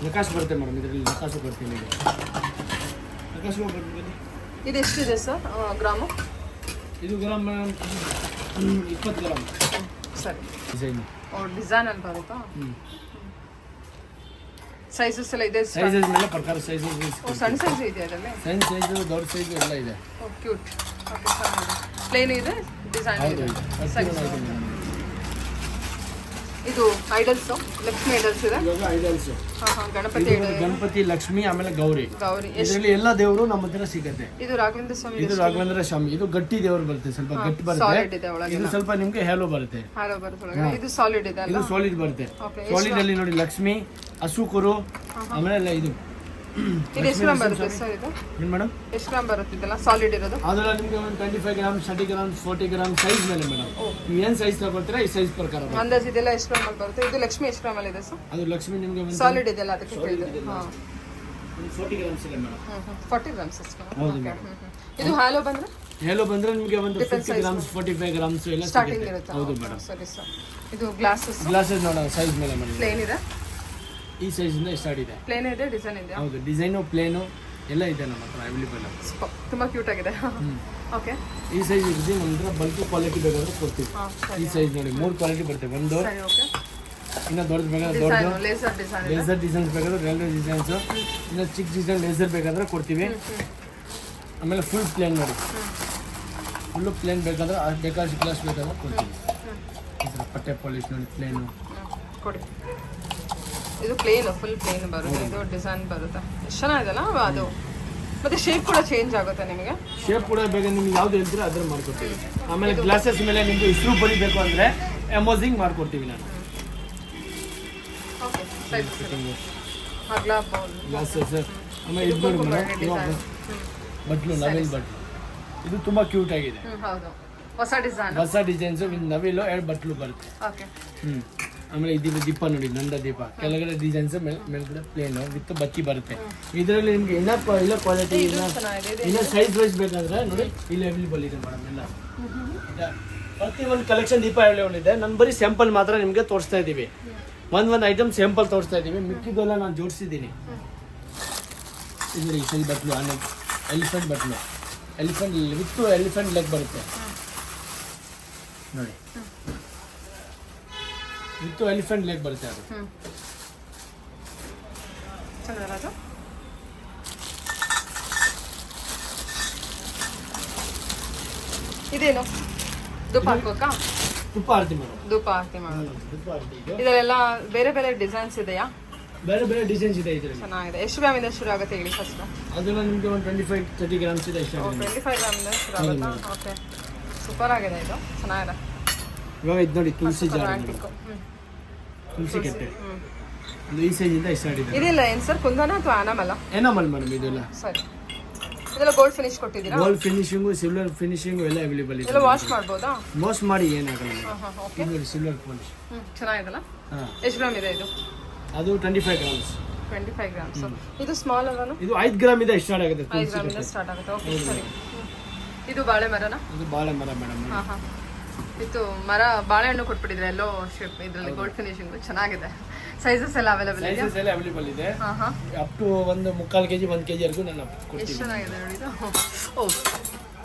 ನಕಾಶ್ ಬರುತ್ತೆ ಮೇಡಮ್. ಇದರಲ್ಲಿ ನಕಾಶು ಕೊಡ್ತೀನಿ ಈಗ. ನಕಾಶು ಬರ್ತೀನಿ. ಇದು ಎಷ್ಟಿದೆ ಸರ್ ಗ್ರಾಮು? ಇದು ಗ್ರಾಮ್ 20 ಗ್ರಾಮ್. ಸರಿ. ಡಿಸೈನು. ಓ, ಡಿಸೈನಲ್ಲಿ ಬರುತ್ತಾ? ಸೈಜಸ್ ಎಲ್ಲ ಇದೆ? ಸೈಜಸ್ ಮೇಲೆ ಪ್ರಕಾರ ಸೈಜಸ್. ಓ, ಸಣ್ಣ ಸೈಜ್ ಇದೆ ಅದರಲ್ಲಿ? ಸಣ್ಣ ಸೈಜು, ದೊಡ್ಡ ಸೈಜು ಎಲ್ಲ ಇದೆ. ಓ, ಕ್ಯೂಟ್. ಓಕೆ, ಚೆನ್ನಾಗಿದೆ. ಪ್ಲೇನ್ ಇದೆ, ಡಿಸೈನ್ ಹೌದು, ಇದೆ. ಇದು ಸರಿ ಸರ್. ಇದು ಐಡಲ್ಸು, ಲಕ್ಷ್ಮಿ ಐಡಲ್ಸ್ ಇದೆ. ಇವಾಗ ಐಡಲ್ಸ್. ಹಾಂ ಹಾಂ, ಗಣಪತಿ ಐಡಲ್. ಗಣಪತಿ, ಲಕ್ಷ್ಮಿ, ಆಮೇಲೆ ಗೌರಿ. ಗೌರಿ. ಇದರಲ್ಲಿ ಎಲ್ಲ ದೇವರು ನಮ್ಮ ಹತ್ರ ಸಿಗುತ್ತೆ. ಇದು ರಾಘವೇಂದ್ರ ಸ್ವಾಮಿ. ಇದು ರಾಘವೇಂದ್ರ ಸ್ವಾಮಿ. ಇದು ಗಟ್ಟಿ ದೇವರು ಬರುತ್ತೆ, ಸ್ವಲ್ಪ ಗಟ್ಟಿ ಸಾಲಿಡ್ ಬರುತ್ತೆ. ಇದೆ ಒಳಗೆ. ಇದು ಸ್ವಲ್ಪ ನಿಮ್ಗೆ ಹ್ಯಾಲೋ ಬರುತ್ತೆ. ಹಾರೋ ಬರುತ್ತೆ ಒಳಗೆ. ಇದು ಸಾಲಿಡ್ ಇದೆ ಅಲ್ಲ? ಇದು ಸಾಲಿಡ್ ಬರುತ್ತೆ. ಓಕೆ. ಸಾಲಿಡ್ ಅಲ್ಲಿ ನೋಡಿ ಲಕ್ಷ್ಮಿ, ಅಸುಕರು, ಆಮೇಲೆ ಇದು ಇದು ಎಷ್ಟು ಗ್ರಾಮ್ ಬರುತ್ತೆ ಸರ್ ಇದು? ಏನ್ ಮೇಡಮ್? ಎಷ್ಟು ಗ್ರಾಮ್ ಬರುತ್ತೆ ಇದೆಲ್ಲ ಸಾಲಿಡ್ ಇರೋದು? ಅದೆಲ್ಲ ನಿಮ್ಗೆ ಒಂದು 25 ಗ್ರಾಮ್, 30 ಗ್ರಾಮ್, 40 ಗ್ರಾಮ್ ಸೈಜ್ ಮೇಲೆ ಮೇಡಮ್. ನೀವು ಏನ್ ಸೈಜ್ ತಗೊಳ್ತೀರಾ ಈ ಸೈಜ್ ಪ್ರಕಾರ ಬರುತ್ತೆ. ಅಂದಾಜು ಇದೆಲ್ಲ ಎಷ್ಟು ಗ್ರಾಮ್ ಬರುತ್ತೆ? ಇದು ಲಕ್ಷ್ಮಿ ಎಷ್ಟು ಗ್ರಾಮ್ ಇದೆ ಸರ್? ಅದು ಲಕ್ಷ್ಮಿ ನಿಮ್ಗೆ ಒಂದು ಸಾಲಿಡ್ ಇದೆಲ್ಲ ಅದಕ್ಕೆ ಕೇಳಿದೆ. ಹಾಂ, 40 ಗ್ರಾಮ್ಸ್ ಇದೆ ಮೇಡಮ್. 40 ಗ್ರಾಮ್ಸ್ ಅಷ್ಟು. ಹೌದು ಓಕೆ. ಮೇಡಮ್. ಇದು ಹ್ಯಾಲೋ ಬಂದ್ರೆ? ಹೇಳೋ ಬಂದ್ರೆ ನಿಮಗೆ ಒಂದು 50 ಗ್ರಾಮ್ಸ್, 45 ಗ್ರಾಮ್ಸ್ ಎಲ್ಲ ಸ್ಟಾರ್ಟಿಂಗ್ ಸಿಗುತ್ತೆ. ಇರುತ್ತೆ. ಹೌದು ಮೇಡಮ್. ಸರಿ ಸರ್. ಇದು ಗ್ಲಾಸಸ್ ಗ್ಲಾಸಸ್ ನೋಡೋಣ ಸೈಜ್ ಮೇಲೆ ಮೇಡಮ್. ಪ್ಲೇನ್ ಇದೆ? ಈ ಸೈಜ್ ಇಂದ ಸ್ಟಾರ್ಟ್ ಇದೆ. ಪ್ಲೇನ್ ಇದೆ, ಡಿಸೈನ್ ಇದೆ? ಹೌದು, ಡಿಸೈನು, ಪ್ಲೇನು ಎಲ್ಲ ಇದೆ ನಮ್ಮ ಹತ್ರ ಅವೈಲೇಬಲ್. ತುಂಬಾ ಕ್ಯೂಟ್ ಆಗಿದೆ. ಓಕೆ. ಈ ಸೈಜ್ ಇರುತ್ತೆ. ನಮ್ಮ ಹತ್ರ ಬಲ್ಕ್ ಕ್ವಾಲಿಟಿ ಬೇಕಾದ್ರೆ ಕೊಡ್ತೀವಿ. ಹಾಂ, ಈ ಸೈಜ್ ನೋಡಿ 3 ಕ್ವಾಲಿಟಿ ಬರುತ್ತೆ. ಒಂದು ಸರಿ, ಓಕೆ. ಇನ್ನು ದೊಡ್ಡದು ಬೇಕಾದ್ರೆ ದೊಡ್ಡದು, ಲೇಸರ್ ಡಿಸೈನ್ ಲೇಸರ್ ಡಿಸೈನ್ಸ್ ಬೇಕಾದ್ರೆ ರೈಲ್ವೆ ಡಿಸೈನ್ಸು, ಇನ್ನು ಚಿಕ್ಕ ಡಿಸೈನ್ ಲೇಸರ್ ಬೇಕಾದ್ರೆ ಕೊಡ್ತೀವಿ. ಆಮೇಲೆ ಫುಲ್ ಪ್ಲೇನ್ ನೋಡಿ, ಫುಲ್ಲು ಪ್ಲೇನ್ ಬೇಕಾದ್ರೆ ಬೇಕಾದಷ್ಟು ಗ್ಲಾಸ್ ಬೇಕಾದ್ರೆ ಕೊಡ್ತೀವಿ. ಈ ಥರ ಪಟ್ಟೆ ಪಾಲಿಶ್ ನೋಡಿ ಪ್ಲೇನು ಕೊಡಿ. ಇದು ಪ್ಲೇನ್ ಫುಲ್ ಪ್ಲೇನ್ ಬರುತ್ತೆ, ಇದು ಡಿಸೈನ್ ಬರುತ್ತೆ. ಎಷ್ಟು ಚೆನ್ನಾಗಿದೆಲ್ಲ ಅದು. ಮತ್ತೆ ಶೇಪ್ ಕೂಡ ಚೇಂಜ್ ಆಗುತ್ತೆ ನಿಮಗೆ. ಶೇಪ್ ಕೂಡ ಬೇಕಾದ್ರೆ ನಿಮ್ಗೆ ಯಾವ್ದು ಹೇಳ್ತೀರೋ ಅದ್ರ ಮಾಡ್ಕೊಡ್ತೀವಿ. ಆಮೇಲೆ ಗ್ಲಾಸಸ್ ಮೇಲೆ ನಿಮ್ಗೆ ಇಸ್ರು ಬರಿಬೇಕು ಅಂದರೆ ಎಮೋಸಿಂಗ್ ಮಾಡ್ಕೊಡ್ತೀವಿ ನಾನು. ಓಕೆ ಸೈಜ್ ಅಗಲ ಬೌಲ್ ಗ್ಲಾಸಸ್. ಆಮೇಲೆ ಇದು ನೋಡಿ ಮೇಡಮ್, ಬಟ್ಲು ನವಿಲ್ ಬಟ್ಲು, ಇದು ತುಂಬ ಕ್ಯೂಟ್ ಆಗಿದೆ. ಹೌದು, ಹೊಸ ಡಿಸೈನ್, ಹೊಸ ಡಿಸೈನ್ಸು ವಿತ್ ನವಿಲು 2 ಬಟ್ಲು ಬರುತ್ತೆ. ಓಕೆ. ಆಮೇಲೆ ಇದು ದೀಪ ನೋಡಿ, ನಂದ ದೀಪ, ಕೆಳಗಡೆ ಡಿಸೈನ್ಸ್ ಮೇಲ್ಗಡೆ ಪ್ಲೇನ್ ವಿತ್ ಬತ್ತಿ ಬರುತ್ತೆ. ಇದರಲ್ಲಿ ನಿಮ್ಗೆ ಇಲ್ಲ ಕ್ವಾಲಿಟಿ ಇನ್ನ ಸೈಜ್ ವೈಸ್ ಬೇಕಾದ್ರೆ ನೋಡಿ ಇಲ್ಲಿ ಅವೈಲೇಬಲ್ ಇದೆ ಮೇಡಮ್. ಎಲ್ಲ ಪ್ರತಿ ಒಂದು ಕಲೆಕ್ಷನ್ ದೀಪ ಅವೈಲೇಬಲ್ ಇದೆ. ನಾನು ಬರೀ ಸ್ಯಾಂಪಲ್ ಮಾತ್ರ ನಿಮಗೆ ತೋರಿಸ್ತಾ ಇದ್ದೀವಿ. ಒಂದು ಐಟಮ್ ಸ್ಯಾಂಪಲ್ ತೋರಿಸ್ತಾ ಇದ್ದೀವಿ, ಮಿಕ್ಕಿದೆಲ್ಲ ನಾನು ಜೋಡಿಸಿದ್ದೀನಿ. ಇದು ಈ ಸೈಜ್ ಬಟ್ಲು, ಎಲಿಫೆಂಟ್ ಬಟ್ಲು, ಎಲಿಫೆಂಟ್ ವಿತ್ ಎಲಿಫೆಂಟ್ ಲೆಗ್ ಬರುತ್ತೆ ನೋಡಿ, ವಿತ್ ಎಲಿಫೆಂಟ್ ಲೆಗ್ ಬರುತ್ತೆ. ಅದು ಚೆನ್ನಾಗಿರೋದು. ಇದೇನು ಧೂಪ ಹಾಕೋಕಾ? ತುಪ್ಪ ಆರತಿ ಮೇಡಮ್, ಧೂಪ ಆರತಿ ಮಾಡೋದು. ತುಪ್ಪ ಆರತಿ. ಇದು ಇದರೆಲ್ಲ ಬೇರೆ ಬೇರೆ ಡಿಸೈನ್ಸ್ ಇದೆಯಾ? ಬೇರೆ ಬೇರೆ ಡಿಸೈನ್ಸ್ ಇದೆ ಇದರಲ್ಲಿ. ಚೆನ್ನಾಗಿದೆ. ಎಷ್ಟು ಗ್ರಾಮಿಂದ ಶುರು ಆಗುತ್ತೆ ಹೇಳಿ ಫಸ್ಟ್? ಅದೆಲ್ಲ ನಿಮಗೆ ಒಂದು 25-30 ಗ್ರಾಮ್ಸ್ ಇದೆ ಇಷ್ಟ. 25 ಗ್ರಾಮಿಂದ ಶುರು ಆಗುತ್ತಾ? ಓಕೆ, ಸೂಪರ್ ಆಗಿದೆ ಇದು, ಚೆನ್ನಾಗಿದೆ. ಇವಾಗ ಇದು ನೋಡಿ ತುಳಸಿ ಜಾರ್, ಆಂಟಿಕ್. ತುಳಸಿ ಕೆಟ್ಟೆ, ಇದು ಈ ಸೈಜ್ ಇಂದ ಸ್ಟಾರ್ಟ್ ಇದೆ. ಇದೆಲ್ಲ ಏನು ಸರ್, ಕುಂದನ ಅಥವಾ ಆನಮಲ್ಲ? ಎನಾಮಲ್ ಮೇಡಮ್ ಇದೆಲ್ಲ. ಸರಿ, ಇದೆಲ್ಲ ಗೋಲ್ಡ್ ಫಿನಿಶ್ ಕೊಟ್ಟಿದ್ದೀರಾ? ಗೋಲ್ಡ್ ಫಿನಿಶಿಂಗು, ಸಿಲ್ವರ್ ಫಿನಿಶಿಂಗು ಎಲ್ಲ ಅವೈಲೇಬಲ್ ಇದೆ. ಇದೆಲ್ಲ ವಾಶ್ ಮಾಡ್ಬೋದಾ? ವಾಶ್ ಮಾಡಿ ಏನಾಗಲ್ಲ. ಓಕೆ, ಇದು ನೋಡಿ ಸಿಲ್ವರ್ ಪಾಲಿಶ್. ಚೆನ್ನಾಗಿದೆಲ್ಲ. ಹಾಂ, ಎಷ್ಟು ಗ್ರಾಮ್ ಇದೆ ಇದು? ಅದು 25 ಗ್ರಾಮ್ಸ್. 25 ಗ್ರಾಮ್ಸ್. ಇದು ಸ್ಮಾಲ್ ಅಲ್ವಾ? ಇದು 5 ಗ್ರಾಮ್ ಇದೆ ಸ್ಟಾರ್ಟ್ ಆಗುತ್ತೆ. 5 ಗ್ರಾಮಿಂದ ಸ್ಟಾರ್ಟ್ ಆಗುತ್ತೆ. ಓಕೆ ಸರಿ. ಇದು ಬಾಳೆ ಮರನಾ? ಇದು ಬಾಳೆ ಮರ ಮೇಡಮ್. ಹಾಂ ಹಾಂ, ಇದು ಮರ ಬಾಳೆಹಣ್ಣು ಕೊಟ್ಬಿಟ್ಟಿದ್ರೆ ಎಲ್ಲೋ ಶೇಪ್, ಇದರಲ್ಲಿ ಗೋಲ್ಡ್ ಫಿನಿಶಿಂಗ್ ಚೆನ್ನಾಗಿದೆ. ಸೈಜಸ್ ಎಲ್ಲ ಅವೈಲೇಬಲ್ ಇದೆ? ಸೈಜಸ್ ಎಲ್ಲ ಅವೈಲೇಬಲ್ ಇದೆ. ಹಾಂ ಹಾಂ, ಅಪ್ ಟು ಒಂದು 3/4 kg 1 kg ವರೆಗೂ ನಾನು ಎಷ್ಟು ಕೊಡ್ತೀನಿ. ಚೆನ್ನಾಗಿದೆ ನೋಡಿ ಇದು. ಓ,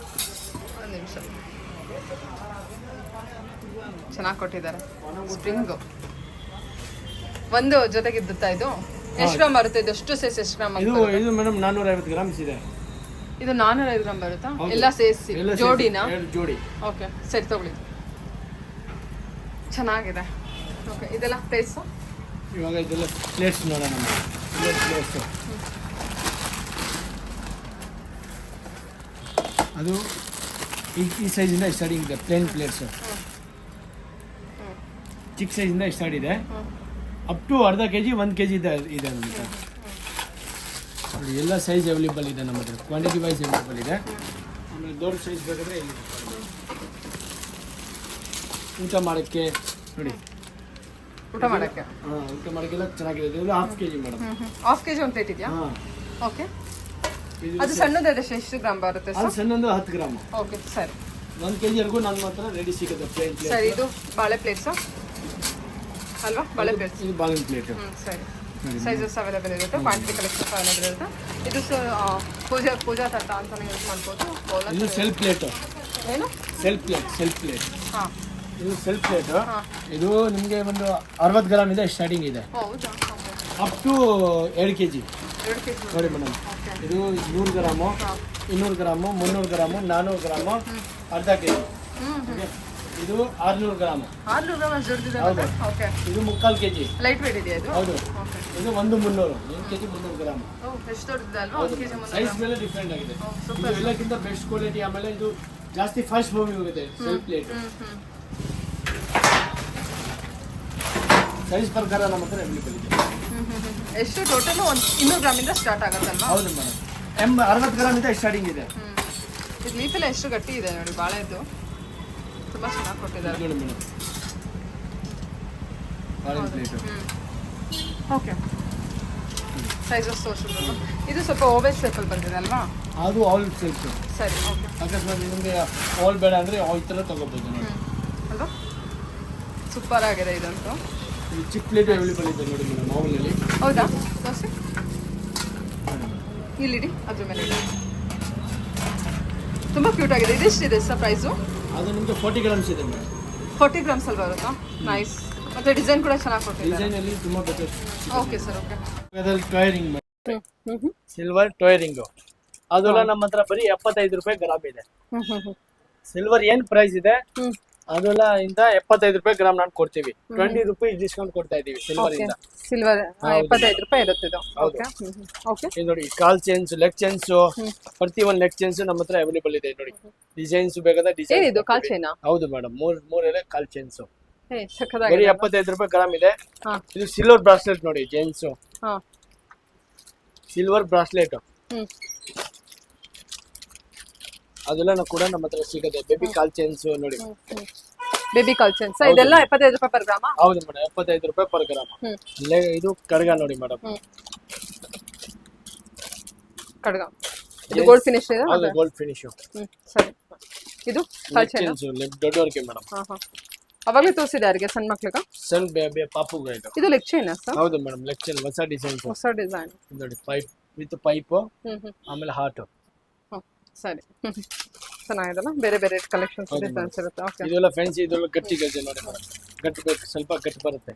ಒಂದು ನಿಮಿಷ, ಚೆನ್ನಾಗಿ ಕೊಟ್ಟಿದ್ದಾರೆ. ಸ್ಪ್ರಿಂಗು ಒಂದು ಜೊತೆಗಿದ್ದುತ್ತಾ ಇದು? ಎಷ್ಟು ಗ್ರಾಮ್ ಬರುತ್ತೆ ಇದು? ಎಷ್ಟು ಸೈಜ್ ಎಷ್ಟು ಗ್ರಾಮ್? ಇದು ಮೇಡಮ್ 450 ಗ್ರಾಮ್ಸ್ ಇದೆ. ಇದು 405 ಗ್ರಾಮ್ ಬರುತ್ತಾ? ಎಲ್ಲ ಸೇರಿಸಿ ಜೋಡಿನಾ? ಜೋಡಿ. ಓಕೆ ಸರಿ, ತಗೊಳ್ಳಿ. ಚೆನ್ನಾಗಿದೆ. ಓಕೆ, ಇದೆಲ್ಲ ಪ್ರೈಸು? ಇವಾಗ ಇದೆಲ್ಲ ಪ್ಲೇಟ್ಸ್ ನೋಡೋಣ. ಪ್ಲೇಟ್ಸ್ ಅದು ಈ ಸೈಜಿಂದ ಸ್ಟಾರ್ಟಿಂಗ್ ಇದೆ. ಪ್ಲೇನ್ ಪ್ಲೇಟ್ಸು ಚಿಕ್ಕ ಸೈಜಿಂದ ಸ್ಟಾರ್ಟ್ ಇದೆ, ಅಪ್ ಟು ಅರ್ಧ kg 1 kg ಇದೆ ನಮಗೆ. ನೋಡಿ ಎಲ್ಲ ಸೈಜ್ ಅವೈಲೇಬಲ್ ಇದೆ ನಮ್ಮ ಹತ್ರ, ಕ್ವಾಂಟಿಟಿ ವೈಸ್ ಅವೈಲೇಬಲ್ ಇದೆ. ಆಮೇಲೆ ದೊಡ್ಡ ಸೈಜ್ ಬೇಕಾದ್ರೆ ಇಲ್ಲಿ ಊಟ ಮಾಡೋಕ್ಕೆ ನೋಡಿ, ಊಟ ಮಾಡೋಕ್ಕೆ. ಹಾಂ, ಊಟ ಮಾಡೋಕ್ಕೆಲ್ಲ ಚೆನ್ನಾಗಿದೆ. ಇದು 1/2 kg ಮೇಡಮ್. ಹಾಫ್ ಕೆಜಿ ಒಂದು ಪ್ಲೇಟ್ ಇದೆಯಾ? ಹಾಂ, ಓಕೆ. ಅದು ಸಣ್ಣದಾದ್ರೆ ಎಷ್ಟು ಗ್ರಾಮ್ ಬರುತ್ತೆ ಅದು ಸರ್? ಸಣ್ಣದು 10 ಗ್ರಾಮ್. ಓಕೆ ಸರಿ. 1 kg ವರೆಗೂ ನನ್ನ ಮಾತ್ರ ರೆಡಿ ಸಿಗುತ್ತೆ ಪ್ಲೇನ್ ಪ್ಲೇಟ್. ಸರಿ, ಇದು ಬಾಳೆ ಪ್ಲೇಟ್ಸು ಅಲ್ವಾ? ಬಾಳೆ ಪ್ಲೇಟ್ಸ್. ಇದು ಬಾಗಿನ ಪ್ಲೇಟ್. ಸರಿ, ಸೈಜಸ್ ಅವೈಲೇಬಲ್ ಇರುತ್ತೆ, ಕ್ವಾಂಟಿಟಿ ಕಲೆಕ್ಷನ್ಸ್ ಅವೈಲೇಬಲ್ ಇರುತ್ತೆ. ಇದು ಪೂಜಾ ತಟ್ಟ ಅಂತಾನೆ ಯೂಸ್ ಮಾಡ್ಬೋದು. ಇದು ಸೆಲ್ಫ್ ಪ್ಲೇಟ್. ಏನು ಸೆಲ್ಫ್ ಪ್ಲೇಟ್? ಹಾಂ, ಇದು ಸೆಲ್ಫ್ ಪ್ಲೇಟ್. ಇದು ನಿಮಗೆ ಒಂದು 60 ಗ್ರಾಮ್ ಇದೆ ಸ್ಟಾರ್ಟಿಂಗ್ ಇದೆ, ಹೌದಾ? Up to 2 kg. 2 ಕೆಜಿ ನೋಡಿ ಮೇಡಮ್, ಇದು 100 ಗ್ರಾಮು, 200 ಗ್ರಾಮು, 300 ಗ್ರಾಮು, 400 ಗ್ರಾಮು, ಅರ್ಧ kg. ಇದು 600 ಗ್ರಾಮು. 600 ಗ್ರಾಮ್ ಅಷ್ಟು ದೊಡ್ಡದಿದೆ. ಓಕೆ, ಇದು 3/4 kg. ಲೈಟ್ ವೇಟ್ ಇದೆಯಾ ಇದು? ಹೌದು. ಓಕೆ, ಇದು 1/300, 1 kg 300 ಗ್ರಾಮ್. ಎಷ್ಟು ದೊಡ್ಡದಿದೆ ಅಲ್ವಾ? 1 ಕೆಜಿ ಸೈಜ್ ಮೇಲೆ ಡಿಫ್ರೆಂಟ್ ಆಗಿದೆ. ಇದು ಎಲ್ಲಕ್ಕಿಂತ ಬೆಸ್ಟ್ ಕ್ವಾಲಿಟಿ. ಆಮೇಲೆ ಇದು ಜಾಸ್ತಿ ಫಾಸ್ಟ್ ಮೂವಿಂಗ್ ಹೋಗುತ್ತೆ ಸೆಲ್ಫ್ ಪ್ಲೇಟ್. ಸೈಜ್ ಪ್ರಕಾರ ನಮ್ಮ ಹತ್ರ ಅವೈಲೇಬಲ್ ಇದೆ. ಎಷ್ಟು ಟೋಟಲ್? 200 ಗ್ರಾಮಿಂದ ಸ್ಟಾರ್ಟ್ ಆಗುತ್ತಲ್ವಾ? ಹೌದು ಮೇಡಮ್, 60 ಗ್ರಾಮಿಂದ ಸ್ಟಾರ್ಟಿಂಗ್ ಇದೆ. ಇದು ಲೀಫೆಲ್ಲ ಎಷ್ಟು ಗಟ್ಟಿ ಇದೆ ನೋಡಿ, ಬಾಳೆದು ತುಂಬ ಚೆನ್ನಾಗಿ ಕೊಟ್ಟಿದ್ದಾರೆ. ನೋಡಿ ಮೇಡಮ್, ಬಾಳೆಹಣ್ಣು ಪ್ಲೇಟು. ಓಕೆ, ಸೈಜಸ್ ತೋರಿಸಿದ್ರು. ಇದು ಸ್ವಲ್ಪ ಓವೆಲ್ ಶೇಪಲ್ಲಿ ಬಂದಿದೆ ಅಲ್ವಾ? ಅದು ಆಲ್ ಸೆಲ್ಫ್. ಸರಿ, ಓಕೆ. ಅಕಸ್ಮಾತ್ ನಿಮಗೆ ಆಲ್ ಬೇಡ ಅಂದರೆ ಆಲ್ ಥರ ತೊಗೋಬೋದು ನೋಡಿ. ಅಲ್ವಾ? ಸೂಪರ್ ಆಗಿದೆ ಇದಂತೂ. ಈ ಚಿಕ್ಕ ಪ್ಲೇಟ್ ಅವೈಲೇಬಲ್ ಇದೆ ನೋಡಿ ಮೇಡಮ್, ಮಾಮೂಲಿ. ಹೌದಾ? ದೋಸೆ ಇಲ್ಲಿಡಿ, ಅದ್ರ ಮೇಲೆ ಇಡಿ. ತುಂಬ ಕ್ಯೂಟ್ ಆಗಿದೆ. ಇದೆಷ್ಟಿದೆ ಸರ್ ಪ್ರೈಸು? ಅದು ನಿಮಗೆ 40 ಗ್ರಾಮ್ಸ್ ಇದೆ ಮೇಡಮ್. 40 ಗ್ರಾಮ್ಸ್ ಅಲ್ಲಿ ಬರುತ್ತಾ? ನೈಸ್. ಮತ್ತೆ ಡಿಸೈನ್ ಕೂಡ ಚೆನ್ನಾಗಿ ಕೊಟ್ಟಿದ್ದಾರೆ. ಡಿಸೈನ್ ಅಲ್ಲಿ ತುಂಬಾ better. Okay sir, okay. Tiring silver tiring ಅದೆಲ್ಲ ನಮ್ಮ ಹತ್ರ ಬರೀ 75 ರೂಪಾಯಿ ಗ್ರಾಮ್ ಇದೆ. ಸಿಲ್ವರ್ ಏನ್ ಪ್ರೈಸ್ ಇದೆ ಅದೆಲ್ಲ ಇಂದ 75 ರೂಪಾಯಿ ಗ್ರಾಮ್ ನಾನು ಕೊಡ್ತೀವಿ. 20 ರೂಪಾಯಿ ಡಿಸ್ಕೌಂಟ್ ಕೊಡ್ತಾ ಇದೀವಿ ಸಿಲ್ವರ್ ಇಂದ. ಸಿಲ್ವರ್ 75 ರೂಪಾಯಿ ಇರುತ್ತೆ ಇದು. Okay okay. ಇದು ನೋಡಿ ಕಾಲ್ ಚೈನ್ಸ್, ಲೆಗ್ ಚೈನ್ಸ್, ಪ್ರತಿ ಒಂದು ಲೆಗ್ ಚೈನ್ಸ್ ನಮ್ಮ ಹತ್ರ ಅವೈಲೇಬಲ್ ಇದೆ ನೋಡಿ. ಡಿಸೈನ್ಸ್ ಬೇಕಾದ ಡಿಸೈನ್. ಏನಿದು ಕಾಲ್ ಚೈನಾ? ಹೌದು ಮೇಡಮ್, ಮೂರೆಲೆ ಕಾಲ್ ಚೈನ್ಸ್ ಸಕ್ಕದಾಗಿದೆ. ಬರೀ 75 ರೂಪಾಯಿ ಗ್ರಾಮ್ ಇದೆ. ಇದು ಸಿಲ್ವರ್ ಬ್ರಾಸ್ಲೆಟ್ ನೋಡಿ ಜೈನ್ಸ್. ಸಿಲ್ವರ್ ಬ್ರಾಸ್ಲೆಟ್ ಅದೆಲ್ಲ ಕೂಡ ನಮ್ಮ ಹತ್ರ ಸಿಗುತ್ತೆ. ಬೇಬಿ ಕಾಲ್ ಚೈನ್ಸ್ ನೋಡಿ, ಬೇಬಿ ಕಾಲ್ ಚೈನ್ಸ್ ಇದೆಲ್ಲ 75 ರೂಪಾಯಿ ಪರ್ ಗ್ರಾಮ್. ಹೌದು ಮೇಡಮ್, 75 ರೂಪಾಯಿ ಪರ್ ಗ್ರಾಮ್. ಇದು ಕಡ್ಗ ನೋಡಿ ಮೇಡಮ್, ಕಡ್ಗ. ಇದು ಗೋಲ್ಡ್ ಫಿನಿಶ್ ಇದೆ. ಹೌದು, ಗೋಲ್ಡ್ ಫಿನಿಶ್. ಸರಿ. ಇದು ಕಾಲ್ ಚೈನ್ ದೊಡ್ಡವರಿಗೆ ಮೇಡಮ್. ಅವಾಗಲೇ ತೋರಿಸಿದೆ ಯಾರಿಗೆ? ಸಣ್ಣ ಮಕ್ಳಿಗೆ, ಸಣ್ಣ ಬೇಬಿ ಪಾಪುಗೆ ಇದು. ಇದು ಲೆಗ್ ಚೈನ್ ಸರ್? ಹೌದು ಮೇಡಮ್, ಲೆಗ್ ಚೈನ್ ಹೊಸ ಡಿಸೈನ್. ಹೊಸ ಡಿಸೈನ್ ನೋಡಿ, ಪೈಪ್ ವಿತ್ ಪೈಪ್, ಆಮೇಲೆ ಹಾರ್ಟ್. ಸರಿ, ಚೆನ್ನಾಗಿದೆಲ್ಲ. ಬೇರೆ ಬೇರೆ ಕಲೆಕ್ಷನ್ಸ್ ಡಿಸೈನ್ಸ್ ಇರುತ್ತೆ. ಓಕೆ. ಇದೆಲ್ಲ ಫ್ಯಾನ್ಸಿ, ಇದೆಲ್ಲ ಗಟ್ಟಿ ಗಜೆ ನೋಡಿ ಮೇಡಮ್, ಗಟ್ಟಿ ಬೇಕು, ಸ್ವಲ್ಪ ಗಟ್ಟಿ ಬರುತ್ತೆ.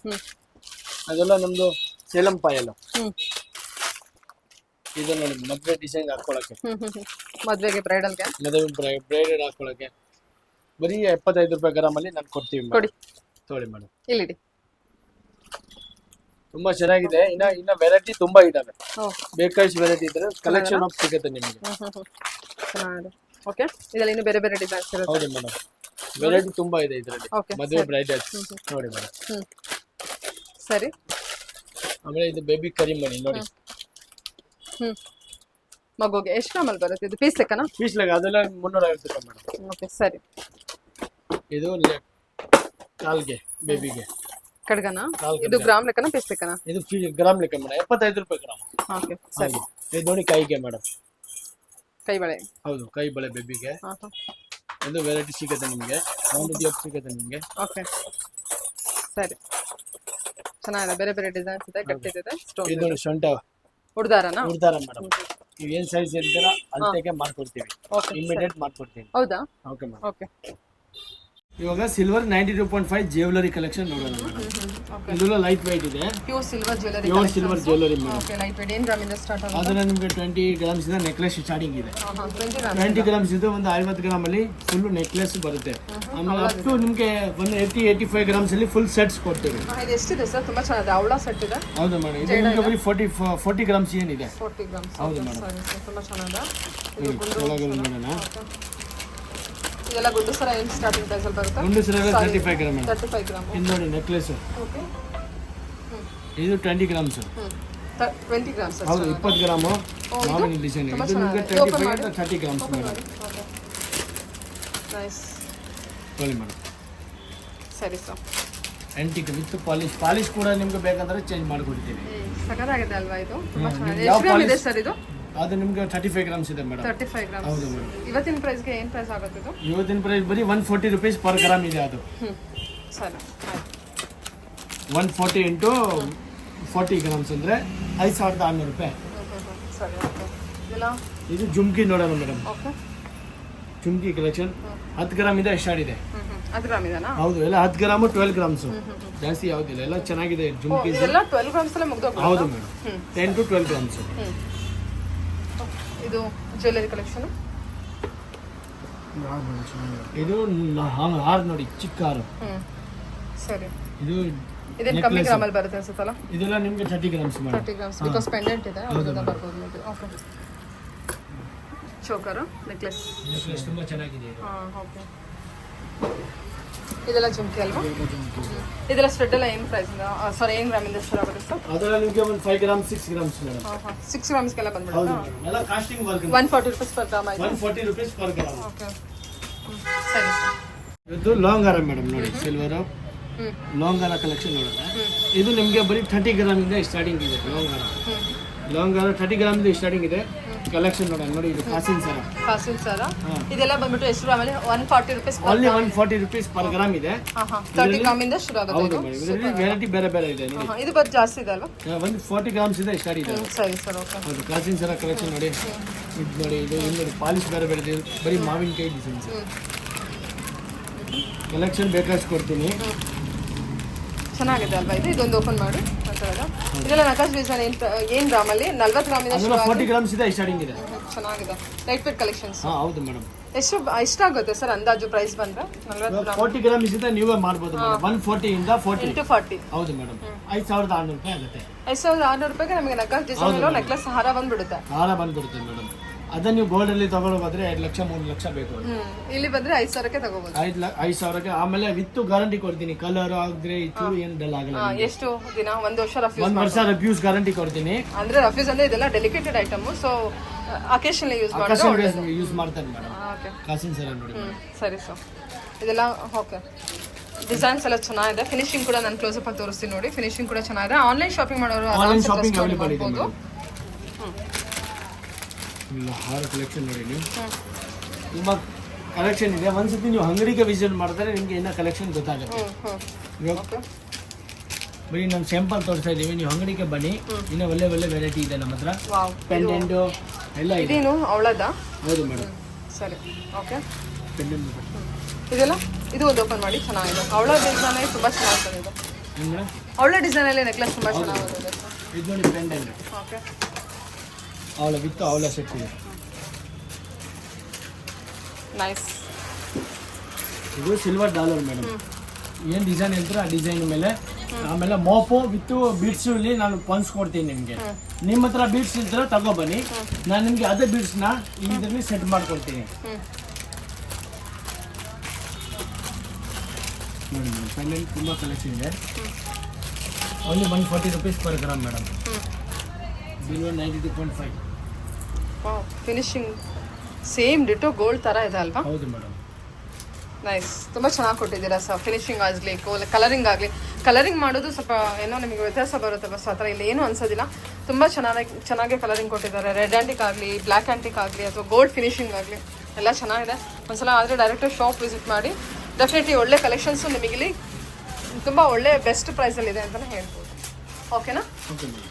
ಅದೆಲ್ಲ ನಮ್ದು ಸೇಲಂ ಪಾಯಲ್. ಇದು ನೋಡಿ ಮದುವೆ ಡಿಸೈನ್ ಹಾಕೊಳ್ಳಕ್ಕೆ, ಮದುವೆಗೆ ಬ್ರೈಡಲ್ಗೆ, ಮದುವೆ ಬ್ರೈಡಲ್ ಹಾಕೊಳ್ಳಕ್ಕೆ ಬರೀ 75 ರೂಪಾಯಿ ಗ್ರಾಮ್ ಅಲ್ಲಿ ನಾನು ಕೊಡ್ತೀವಿ ಮೇಡಮ್. ತೊಗೊಳ್ಳಿ ಮೇಡಮ್, ಇಲ್ಲಿಡಿ. ತುಂಬಾ ಚೆನ್ನಾಗಿದೆ. ಇನ್ನ ವೆರೈಟಿ ತುಂಬಾ ಇದಾವೆ. ಬೇಕಾದಷ್ಟು ವೆರೈಟಿ ಇದ್ರೆ ಕಲೆಕ್ಷನ್ ಆಫ್ ಸಿಗುತ್ತೆ ನಿಮಗೆ. ಚೆನ್ನಾಗಿದೆ. ಓಕೆ. ಇದರಲ್ಲಿ ಇನ್ನು ಬೇರೆ ಬೇರೆ ಡಿಸೈನ್ಸ್ ಇರುತ್ತೆ. ಹೌದು ಮೇಡಮ್, ವೆರೈಟಿ ತುಂಬಾ ಇದೆ ಇದರಲ್ಲಿ. ಮದುವೆ ಬ್ರೈಡಲ್ಸ್ ನೋಡಿ ಮೇಡಮ್. ಸರಿ. ಆಮೇಲೆ ಇದು ಬೇಬಿ ಕರಿಮಣಿ ನೋಡಿ. ಮಗುಗೆ ಎಷ್ಟು ಗ್ರಾಮಲ್ಲಿ ಬರುತ್ತೆ ಇದು? ಪೀಸ್ ಲೆಕ್ಕನಾ? ಪೀಸ್ ಲೆಕ್ಕ ಅದೆಲ್ಲ 350 ರೂಪಾಯಿ ಮೇಡಮ್. ಓಕೆ, ಸರಿ. ಇದು ಕಾಲ್ಗೆ ಬೇಬಿಗೆ ಕಡ್ಗನಾ? ಇದು ಗ್ರಾಮ್ ಲೆಕ್ಕನಾ ಪೀಸ್ ಲೆಕ್ಕನಾ? ಇದು ಗ್ರಾಮ್ ಲೆಕ್ಕ ಮೇಡಮ್, 75 ರೂಪಾಯಿ ಗ್ರಾಮ್. ಓಕೆ, ಸರಿ. ಇದು ನೋಡಿ ಕೈಗೆ ಮೇಡಮ್, ಕೈ ಬಳೆ. ಹೌದು, ಕೈ ಬಳೆ ಬೇಬಿಗೆ. ಇದು ವೆರೈಟಿ ಸಿಗುತ್ತೆ ನಿಮಗೆ, ಒಂದು ಸಿಗುತ್ತೆ ನಿಮಗೆ. ಓಕೆ, ಸರಿ. ಚೆನ್ನಾಗಿದೆ. ಬೇರೆ ಬೇರೆ ಡಿಸೈನ್ಸ್ ಇದೆ, ಗಟ್ಟಿದೆ. ಸ್ಟೋನ್. ಇದು ನೋಡಿ ಸೊಂಟ ಉಡ್ದಾರನಾ? ಉಡ್ದಾರ ಮೇಡಮ್. ನೀವು ಏನ್ ಸೈಜ್ ಇರ್ತೀರಾ ಅಳತೆಗೆ ಮಾಡ್ಕೊಡ್ತೀವಿ, ಇಮಿಡಿಯೇಟ್ ಮಾಡ್ಕೊಡ್ತೀವಿ. ಹೌದಾ? Okay madam. ಓಕೆ. ಇವಾಗ ಸಿಲ್ವರ್ 92.5 ಜ್ಯುವೆಲರಿ ಕಲೆಕ್ಷನ್ ನೋಡೋಣ ಮೇಡಮ್. ಇದೆಲ್ಲ ಲೈಟ್ weight ಇದೆ, pure silver jewellery. Pure silver jewellery madam. Okay, light weight. ಏನು ಗ್ರಾಮ್ ಇಂದ ಸ್ಟಾರ್ಟ್ ಆಗುತ್ತೆ? ಅದನ್ನ ನಿಮಗೆ 20 ಗ್ರಾಮ್ಸ್ ಇಂದ ನೆಕ್ಲೆಸ್ ಸ್ಟಾರ್ಟಿಂಗ್ ಇದೆ. 20 ಗ್ರಾಮ್ಸ್ ಇದು ಒಂದು 50 ಗ್ರಾಮ್ ಅಲ್ಲಿ ಫುಲ್ ನೆಕ್ಲೆಸ್ ಬರುತ್ತೆ. ಆಮೇಲೆ ಅಪ್ ಟು ನಿಮಗೆ ಒಂದು 80-85 ಗ್ರಾಮ್ಸ್ ಅಲ್ಲಿ ಫುಲ್ ಸೆಟ್ಸ್ ಕೊಡ್ತೀವಿ. ಇದು ಎಷ್ಟಿದೆ ಸರ್? ತುಂಬಾ ಚೆನ್ನಾಗಿದೆ. ಅವಳ ಸೆಟ್ ಇದೆ. ಹೌದು ಮೇಡಮ್, ಇದು ನಿಮಗೆ ಬರೀ 40 ಗ್ರಾಮ್ಸ್ ಏನಿದೆ. 40 ಗ್ರಾಮ್ಸ್. ಹೌದು ಮೇಡಮ್, ತುಂಬಾ ಚೆನ್ನಾಗಿದೆ. ನೋಡೋಣ. ಇದೆಲ್ಲ ಗುಂಡು ಸರ ಏನು ಸ್ಟಾರ್ಟಿಂಗ್ ಪ್ರೈಸ್ ಅಲ್ಲಿ ಬರುತ್ತೆ? ಗುಂಡು ಸರ 35 ಗ್ರಾಮ್. 35 ಗ್ರಾಮ್. ಇದು ನೋಡಿ ನೆಕ್ಲೆಸ್. ಓಕೆ. ಇದು 20 ಗ್ರಾಮ್ಸ್. 20 ಗ್ರಾಮ್ಸ್. ಹೌದು, 20 ಗ್ರಾಮ್ ಮಾವಿನ ಡಿಸೈನ್. ಇದು ನಿಮಗೆ 25 ಇಂದ 30 ಗ್ರಾಮ್ಸ್ ಮೇಡಮ್. ನೈಸ್. ನೋಡಿ ಮೇಡಮ್, ಸರಿ ಸರ್. ಆಂಟಿಕ್ ವಿತ್ ಪಾಲಿಶ್ ಕೂಡ ನಿಮಗೆ ಬೇಕಂದ್ರೆ ಚೇಂಜ್ ಮಾಡಿಕೊಡ್ತೀವಿ. ಸಖತ್ತಾಗಿದೆ ಅಲ್ವಾ ಇದು? ತುಂಬಾ ಚೆನ್ನಾಗಿದೆ. ಎಷ್ಟು ಗ್ರಾಮ್ ಇದೆ ಸರ್ ಇದು? ಅದು ನಿಮಗೆ 35 ಗ್ರಾಮ್ಸ್ ಇದೆ ಮೇಡಮ್. 35 ಗ್ರಾಮ್ಸ್. ಹೌದು ಮೇಡಮ್. ಇವತ್ತಿನ ಪ್ರೈಸ್ಗೆ ಏನು ಪ್ರೈಸ್ ಆಗುತ್ತೆ ಇದು? ಇವತ್ತಿನ ಪ್ರೈಸ್ ಬರೀ 140 ರೂಪೀಸ್ ಪರ್ ಗ್ರಾಮ್ ಇದೆ. ಅದು ಸರಿ. 140 ಇಂಟು 40 ಗ್ರಾಮ್ಸ್ ಅಂದ್ರೆ 5600 ರೂಪಾಯಿ. ಸರಿ, ಓಕೆ. ಇಲ್ಲ, ಇದು ಜುಮ್ಕಿ ನೋಡೋಣ ಮೇಡಮ್. ಓಕೆ. ಜುಮ್ಕಿ ಕಲೆಕ್ಷನ್ 10 ಗ್ರಾಮ್ ಇದೆ ಸ್ಟಾರ್ಟ್ ಇದೆ. 10 ಗ್ರಾಮ್ ಇದೆನಾ? ಹೌದು, ಎಲ್ಲ 10 ಗ್ರಾಮ್ 12 ಗ್ರಾಮ್ಸ್ ಜಾಸ್ತಿ ಯಾವುದಿಲ್ಲ, ಎಲ್ಲ ಚೆನ್ನಾಗಿದೆ ಜುಮ್ಕಿ. ಇದೆಲ್ಲ 12 ಗ್ರಾಮ್ಸ್ ಅಲ್ಲೇ ಮುಗ್ದೋಗ್ತದೆ. ಹೌದು ಮೇಡಮ್, 10 to 12 ಗ್ರಾಮ್ಸ್. ಇದು ಜ್ಯುವೆಲರಿ ಕಲೆಕ್ಷನ್. ಇದು ಹಾರ್ ನೋಡಿ, ಚಿಕ್ಕ ಹಾರು. ಸರಿ. ಇದು ಇದೇನು ಕಮ್ಮಿ ಗ್ರಾಮಲ್ಲಿ ಬರುತ್ತೆ ಅನ್ಸುತ್ತಲ್ಲ? ಇದೆಲ್ಲ ನಿಮಗೆ 30 grams madam. 30 grams because pendant ಇದೆ, ಅದರಿಂದ ಬರ್ಬೋದು ಇದು. ಓಕೆ. ಚೋಕರು, ನೆಕ್ಲೆಸ್ ತುಂಬಾ ಚೆನ್ನಾಗಿದೆ. ಓಕೆ. ಇದೆಲ್ಲ ಜುಮ್ಕಿ ಅಲ್ವಾ? ಇದೆಲ್ಲ ಸ್ಟಡ್ ಎಲ್ಲ ಏನು ಪ್ರೈಸ್ ಇಂದ, ಸಾರಿ ಏನು ಗ್ರಾಮ್ ಇಂದ ಸ್ಟಾರ್ಟ್ ಆಗುತ್ತೆ ಸರ್? ಅದೆಲ್ಲ ನಿಮಗೆ ಒಂದು 5 ಗ್ರಾಮ್ 6 ಗ್ರಾಮ್ಸ್ ಮೇಡಮ್. 6 ಗ್ರಾಮ್ಸ್ಗೆಲ್ಲ ಬಂದ್ಬಿಡುತ್ತಾ? ಎಲ್ಲ casting work. 140 rupees per gram ಆಯ್ತು. 140 ರೂಪೀಸ್ ಪರ್ ಗ್ರಾಮ್. ಓಕೆ, ಸರಿ ಸರ್. ಇದು ಲಾಂಗ್ ಹಾರ ಮೇಡಮ್ ನೋಡಿ, ಸಿಲ್ವರ್ ಲಾಂಗ್ ಹಾರ ಕಲೆಕ್ಷನ್ ನೋಡೋಣ. ಇದು ನಿಮಗೆ ಬರೀ 30 ಗ್ರಾಮ್ ಇಂದ ಸ್ಟಾರ್ಟಿಂಗ್ ಇದೆ. ಲಾಂಗ್ ಹಾರ 30 ಗ್ರಾಮ್ ಇಂದ ಸ್ಟಾರ್ಟಿಂಗ್ ಇದೆ. ಕಲೆಕ್ಷನ್ ನೋಡೋಣ ನೋಡಿ. ಇದು ಕಾಸಿನ್ ಸರ. ಕಾಸಿನ್ ಸರ ಇದೆಲ್ಲ ಬಂದ್ಬಿಟ್ಟು ಎಷ್ಟು ಗ್ರಾಮ್ ಅಲ್ಲಿ? 140 rupees. Only 140 rupees per gram ಇದೆ. 30 ಗ್ರಾಮ್ ಇಂದ ಶುರು ಆಗುತ್ತೆ. ಹೌದು ಮೇಡಮ್, ಇದರಲ್ಲಿ ವೆರೈಟಿ ಬೇರೆ ಬೇರೆ ಇದೆ ನೋಡಿ. ಇದು ಬಟ್ ಜಾಸ್ತಿ ಇದೆ ಅಲ್ವಾ? ಒಂದು 40 ಗ್ರಾಮ್ಸ್ ಇದೆ ಸ್ಟಾರ್ಟ್ ಇದೆ. ಸರಿ ಸರ್, ಓಕೆ. ಹೌದು, ಕಾಸಿನ್ ಸರ ಕಲೆಕ್ಷನ್ ನೋಡಿ. ಇದು ನೋಡಿ, ಇದು ನೋಡಿ ಪಾಲಿಶ್ ಬೇರೆ ಬೇರೆ ಇದೆ. ಬರೀ ಮಾವಿನಕಾಯಿ ಡಿಸೈನ್ಸ್ ಕಲೆಕ್ಷನ್ ಬೇಕಾಷ್ಟು ಕೊಡ್ತೀನಿ. ಚೆನ್ನಾಗಿದೆ ಅಲ್ವಾ ಇದು? ಇದೊಂದು ಓಪನ್ ಮಾಡಿ ಇದೆಲ್ಲ ನಕಾಶ್ ಡಿಸೈನ್ ಏನ್ ಗ್ರಾಮಲ್ಲಿ 40 ಗ್ರಾಮಿಂದ ಅದೆಲ್ಲ 40 ಗ್ರಾಮ್ಸ್ ಇದೆ ಸ್ಟಾರ್ಟಿಂಗ್ ಇದೆ. ಚೆನ್ನಾಗಿದೆ. Light weight collections. ಹೌದು ಮೇಡಮ್. ಎಷ್ಟು ಆಗುತ್ತೆ ಸರ್ ಅಂದಾಜು ಪ್ರೈಸ್ ಬಂದ್ರೆ? 40 ಗ್ರಾಮ್ 40 ಗ್ರಾಮ್ಸ್ ಇದೆ, ನೀವೇ ಮಾಡ್ಬೋದು ಮೇಡಮ್. 140 ಇಂದ 40 ಇಂಟು 40. ಹೌದು ಮೇಡಮ್. 5600 ರೂಪಾಯಿ ಆಗುತ್ತೆ. 5600 ರೂಪಾಯಿಗೆ ನಮಗೆ ನಕಾಶ್ ಡಿಸೈನ್ ಇರೋ ನೆಕ್ಲೆಸ್ ಹಾರ ಬಂದ್ಬಿಡುತ್ತೆ. ಹಾರ ಬಂದ್ಬಿಡುತ್ತೆ ಮೇಡಮ್. ಅದನ್ನ ನೀವು ಗೋಲ್ಡ್ ಅಲ್ಲಿ ತಗೊಳ್ಳೋದಾದ್ರೆ 2 ಲಕ್ಷ 3 ಲಕ್ಷ ಬೇಕು. ಇಲ್ಲಿ ಬಂದ್ರೆ 5000ಕ್ಕೆ ತಗೋಬಹುದು. 5,000ಕ್ಕೆ. ಆಮೇಲೆ ವಿತ್ ಗ್ಯಾರಂಟಿ ಕೊಡ್ತೀನಿ. ಕಲರ್ ಆಗಿದ್ರೆ ಚೂರು ಏನು ಡಲ್ ಆಗಲ್ಲ. ಎಷ್ಟು ದಿನ? 1 ವರ್ಷ ರಫ್ಯೂಸ್. 1 ವರ್ಷ ರಿವ್ಯೂಸ್ ಗ್ಯಾರಂಟಿ ಕೊಡ್ತೀನಿ. ಅಂದ್ರೆ ರಫ್ಯೂಸ್ ಅಂದ್ರೆ ಇದೆಲ್ಲ ಡೆಲಿಕೇಟೆಡ್ ಐಟಮ್, ಸೊ ಅಕೇಶನ್ಲಿ ಯೂಸ್ ಯೂಸ್ ಮಾಡ್ತಾರೆ ಮೇಡಮ್. ಕಾಸಿನ ಸರ ನೋಡಿ. ಸರಿ ಸರ್. ಇದೆಲ್ಲ ಓಕೆ. ಡಿಸೈನ್ಸ್ ಎಲ್ಲ ಚೆನ್ನಾಗಿದೆ. ಫಿನಿಶಿಂಗ್ ಕೂಡ ನಾನು ಕ್ಲೋಸ್ ಅಪ್ ಆಗಿ ತೋರಿಸ್ತೀನಿ ನೋಡಿ. ಫಿನಿಶಿಂಗ್ ಕೂಡ ಚೆನ್ನಾಗಿದೆ. ಆನ್ಲೈನ್ ಶಾಪಿಂಗ್ ಮಾಡೋರು ಆನ್ಲೈನ್ ಶಾಪಿಂಗ್ ಅವೈಲೇಬಲ್ ಇದೆ ಮೇಡಮ್. ಹಾರ ಕಲೆಕ್ಷನ್ ನೋಡಿ ನೀವು. ತುಂಬಾ ಕಲೆಕ್ಷನ್ ಇದೆ. ಒಂದ್ಸತಿ ನೀವು ಅಂಗಡಿಗೆ ವಿಸಿಟ್ ಮಾಡಿದ್ರೆ ನಿಮ್ಗೆ ಏನೋ ಕಲೆಕ್ಷನ್ ಗೊತ್ತಾಗುತ್ತೆ. ಬರೀ ನಾವು ಸ್ಯಾಂಪಲ್ ತೋರಿಸ್ತಾ ಇದೀವಿ, ನೀವು ಅಂಗಡಿಗೆ ಬನ್ನಿ. ಇನ್ನೂ ಒಳ್ಳೆ ಒಳ್ಳೆ ವೆರೈಟಿ ಇದೆ ನಮ್ಮ ಹತ್ರ. ಪೆಂಡೆಂಟ್ ಎಲ್ಲ ಇದೆ. ಇದೇನು ಅವಳದ? ಹೌದು ಮೇಡಮ್. ಸರಿ ಓಕೆ. ಪೆಂಡೆಂಟ್ ಇದೆಲ್ಲ ಇದು ಒಂದು ಓಪನ್ ಮಾಡಿ. ಚೆನ್ನಾಗಿದೆ. ಅವಳ ಡಿಸೈನ್ ತುಂಬಾ ಚೆನ್ನಾಗಿದೆ. ಇದು ಅವಳ ಡಿಸೈನ್ ಅಲ್ಲಿ ನೆಕ್ಲೆಸ್ ತುಂಬಾ ಚೆನ್ನಾಗಿದೆ. ಇದು ನೋಡಿ ಪೆಂಡೆಂಟ್. ಓಕೆ. ಅವಳ ವಿತ್ ಅವಳ ಸೆಟ್ ಇದೆ. ನೈಸ್. ಇದು ಸಿಲ್ವರ್ ಡಾಲರ್ ಮೇಡಮ್. ಏನ್ ಡಿಸೈನ್ ಹೇಳ್ತಾರೆ ಆ ಡಿಸೈನ್ ಮೇಲೆ. ಆಮೇಲೆ ಮೋಪು ವಿತ್ ಬೀಡ್ಸ್ ಇಲ್ಲಿ ನಾನು ಪನ್ಸ್ ಕೊಡ್ತೀನಿ ನಿಮ್ಗೆ. ನಿಮ್ಮ ಹತ್ರ ಬೀಡ್ಸ್ ಇದ್ರೆ ತಗೊಬನ್ನಿ, ನಾನು ನಿಮ್ಗೆ ಅದೇ ಬೀಡ್ಸ್ ನ ಇದರಲ್ಲಿ ಸೆಟ್ ಮಾಡ್ಕೊಡ್ತೀನಿ. ನೋಡಿ ಮೇಡಮ್, ಪೆಂಡೆಂಟ್ ತುಂಬಾ ಕಲೆಕ್ಷನ್ ಇದೆ. Only 140 rupees per gram madam. Silver 92.5. Finishing same ditto gold ತರ ಇದೆ ಅಲ್ವಾ? ಹೌದು ಮೇಡಮ್. ನೈಸ್. ತುಂಬ ಚೆನ್ನಾಗಿ ಕೊಟ್ಟಿದ್ದೀರಾ ಸರ್. ಫಿನಿಶಿಂಗ್ ಆಗಲಿ ಕಲರಿಂಗ್ ಆಗಲಿ. ಕಲರಿಂಗ್ ಮಾಡೋದು ಸ್ವಲ್ಪ ಏನೋ ನಿಮಗೆ ವ್ಯತ್ಯಾಸ ಬರುತ್ತೆ, ಬಸ್ ಆ ಥರ ಇಲ್ಲಿ ಏನೂ ಅನ್ಸೋದಿಲ್ಲ. ತುಂಬ ಚೆನ್ನಾಗಿ ಕಲರಿಂಗ್ ಕೊಟ್ಟಿದ್ದಾರೆ. ರೆಡ್ ಆ್ಯಂಟಿಕ್ ಆಗಲಿ, ಬ್ಲ್ಯಾಕ್ ಆ್ಯಂಟಿಕ್ ಆಗಲಿ, ಅಥವಾ ಗೋಲ್ಡ್ ಫಿನಿಶಿಂಗ್ ಆಗಲಿ ಎಲ್ಲ ಚೆನ್ನಾಗಿದೆ. ಒಂದ್ಸಲ ಆದರೆ ಡೈರೆಕ್ಟಾಗಿ ಶಾಪ್ ವಿಸಿಟ್ ಮಾಡಿ. ಡೆಫಿನೆಟ್ಲಿ ಒಳ್ಳೆ ಕಲೆಕ್ಷನ್ಸು ನಿಮಗಿಲ್ಲಿ ತುಂಬ ಒಳ್ಳೆ ಬೆಸ್ಟ್ ಪ್ರೈಸಲ್ಲಿದೆ ಅಂತಲೇ ಹೇಳ್ಬೋದು. ಓಕೆನಾ? Okay madam.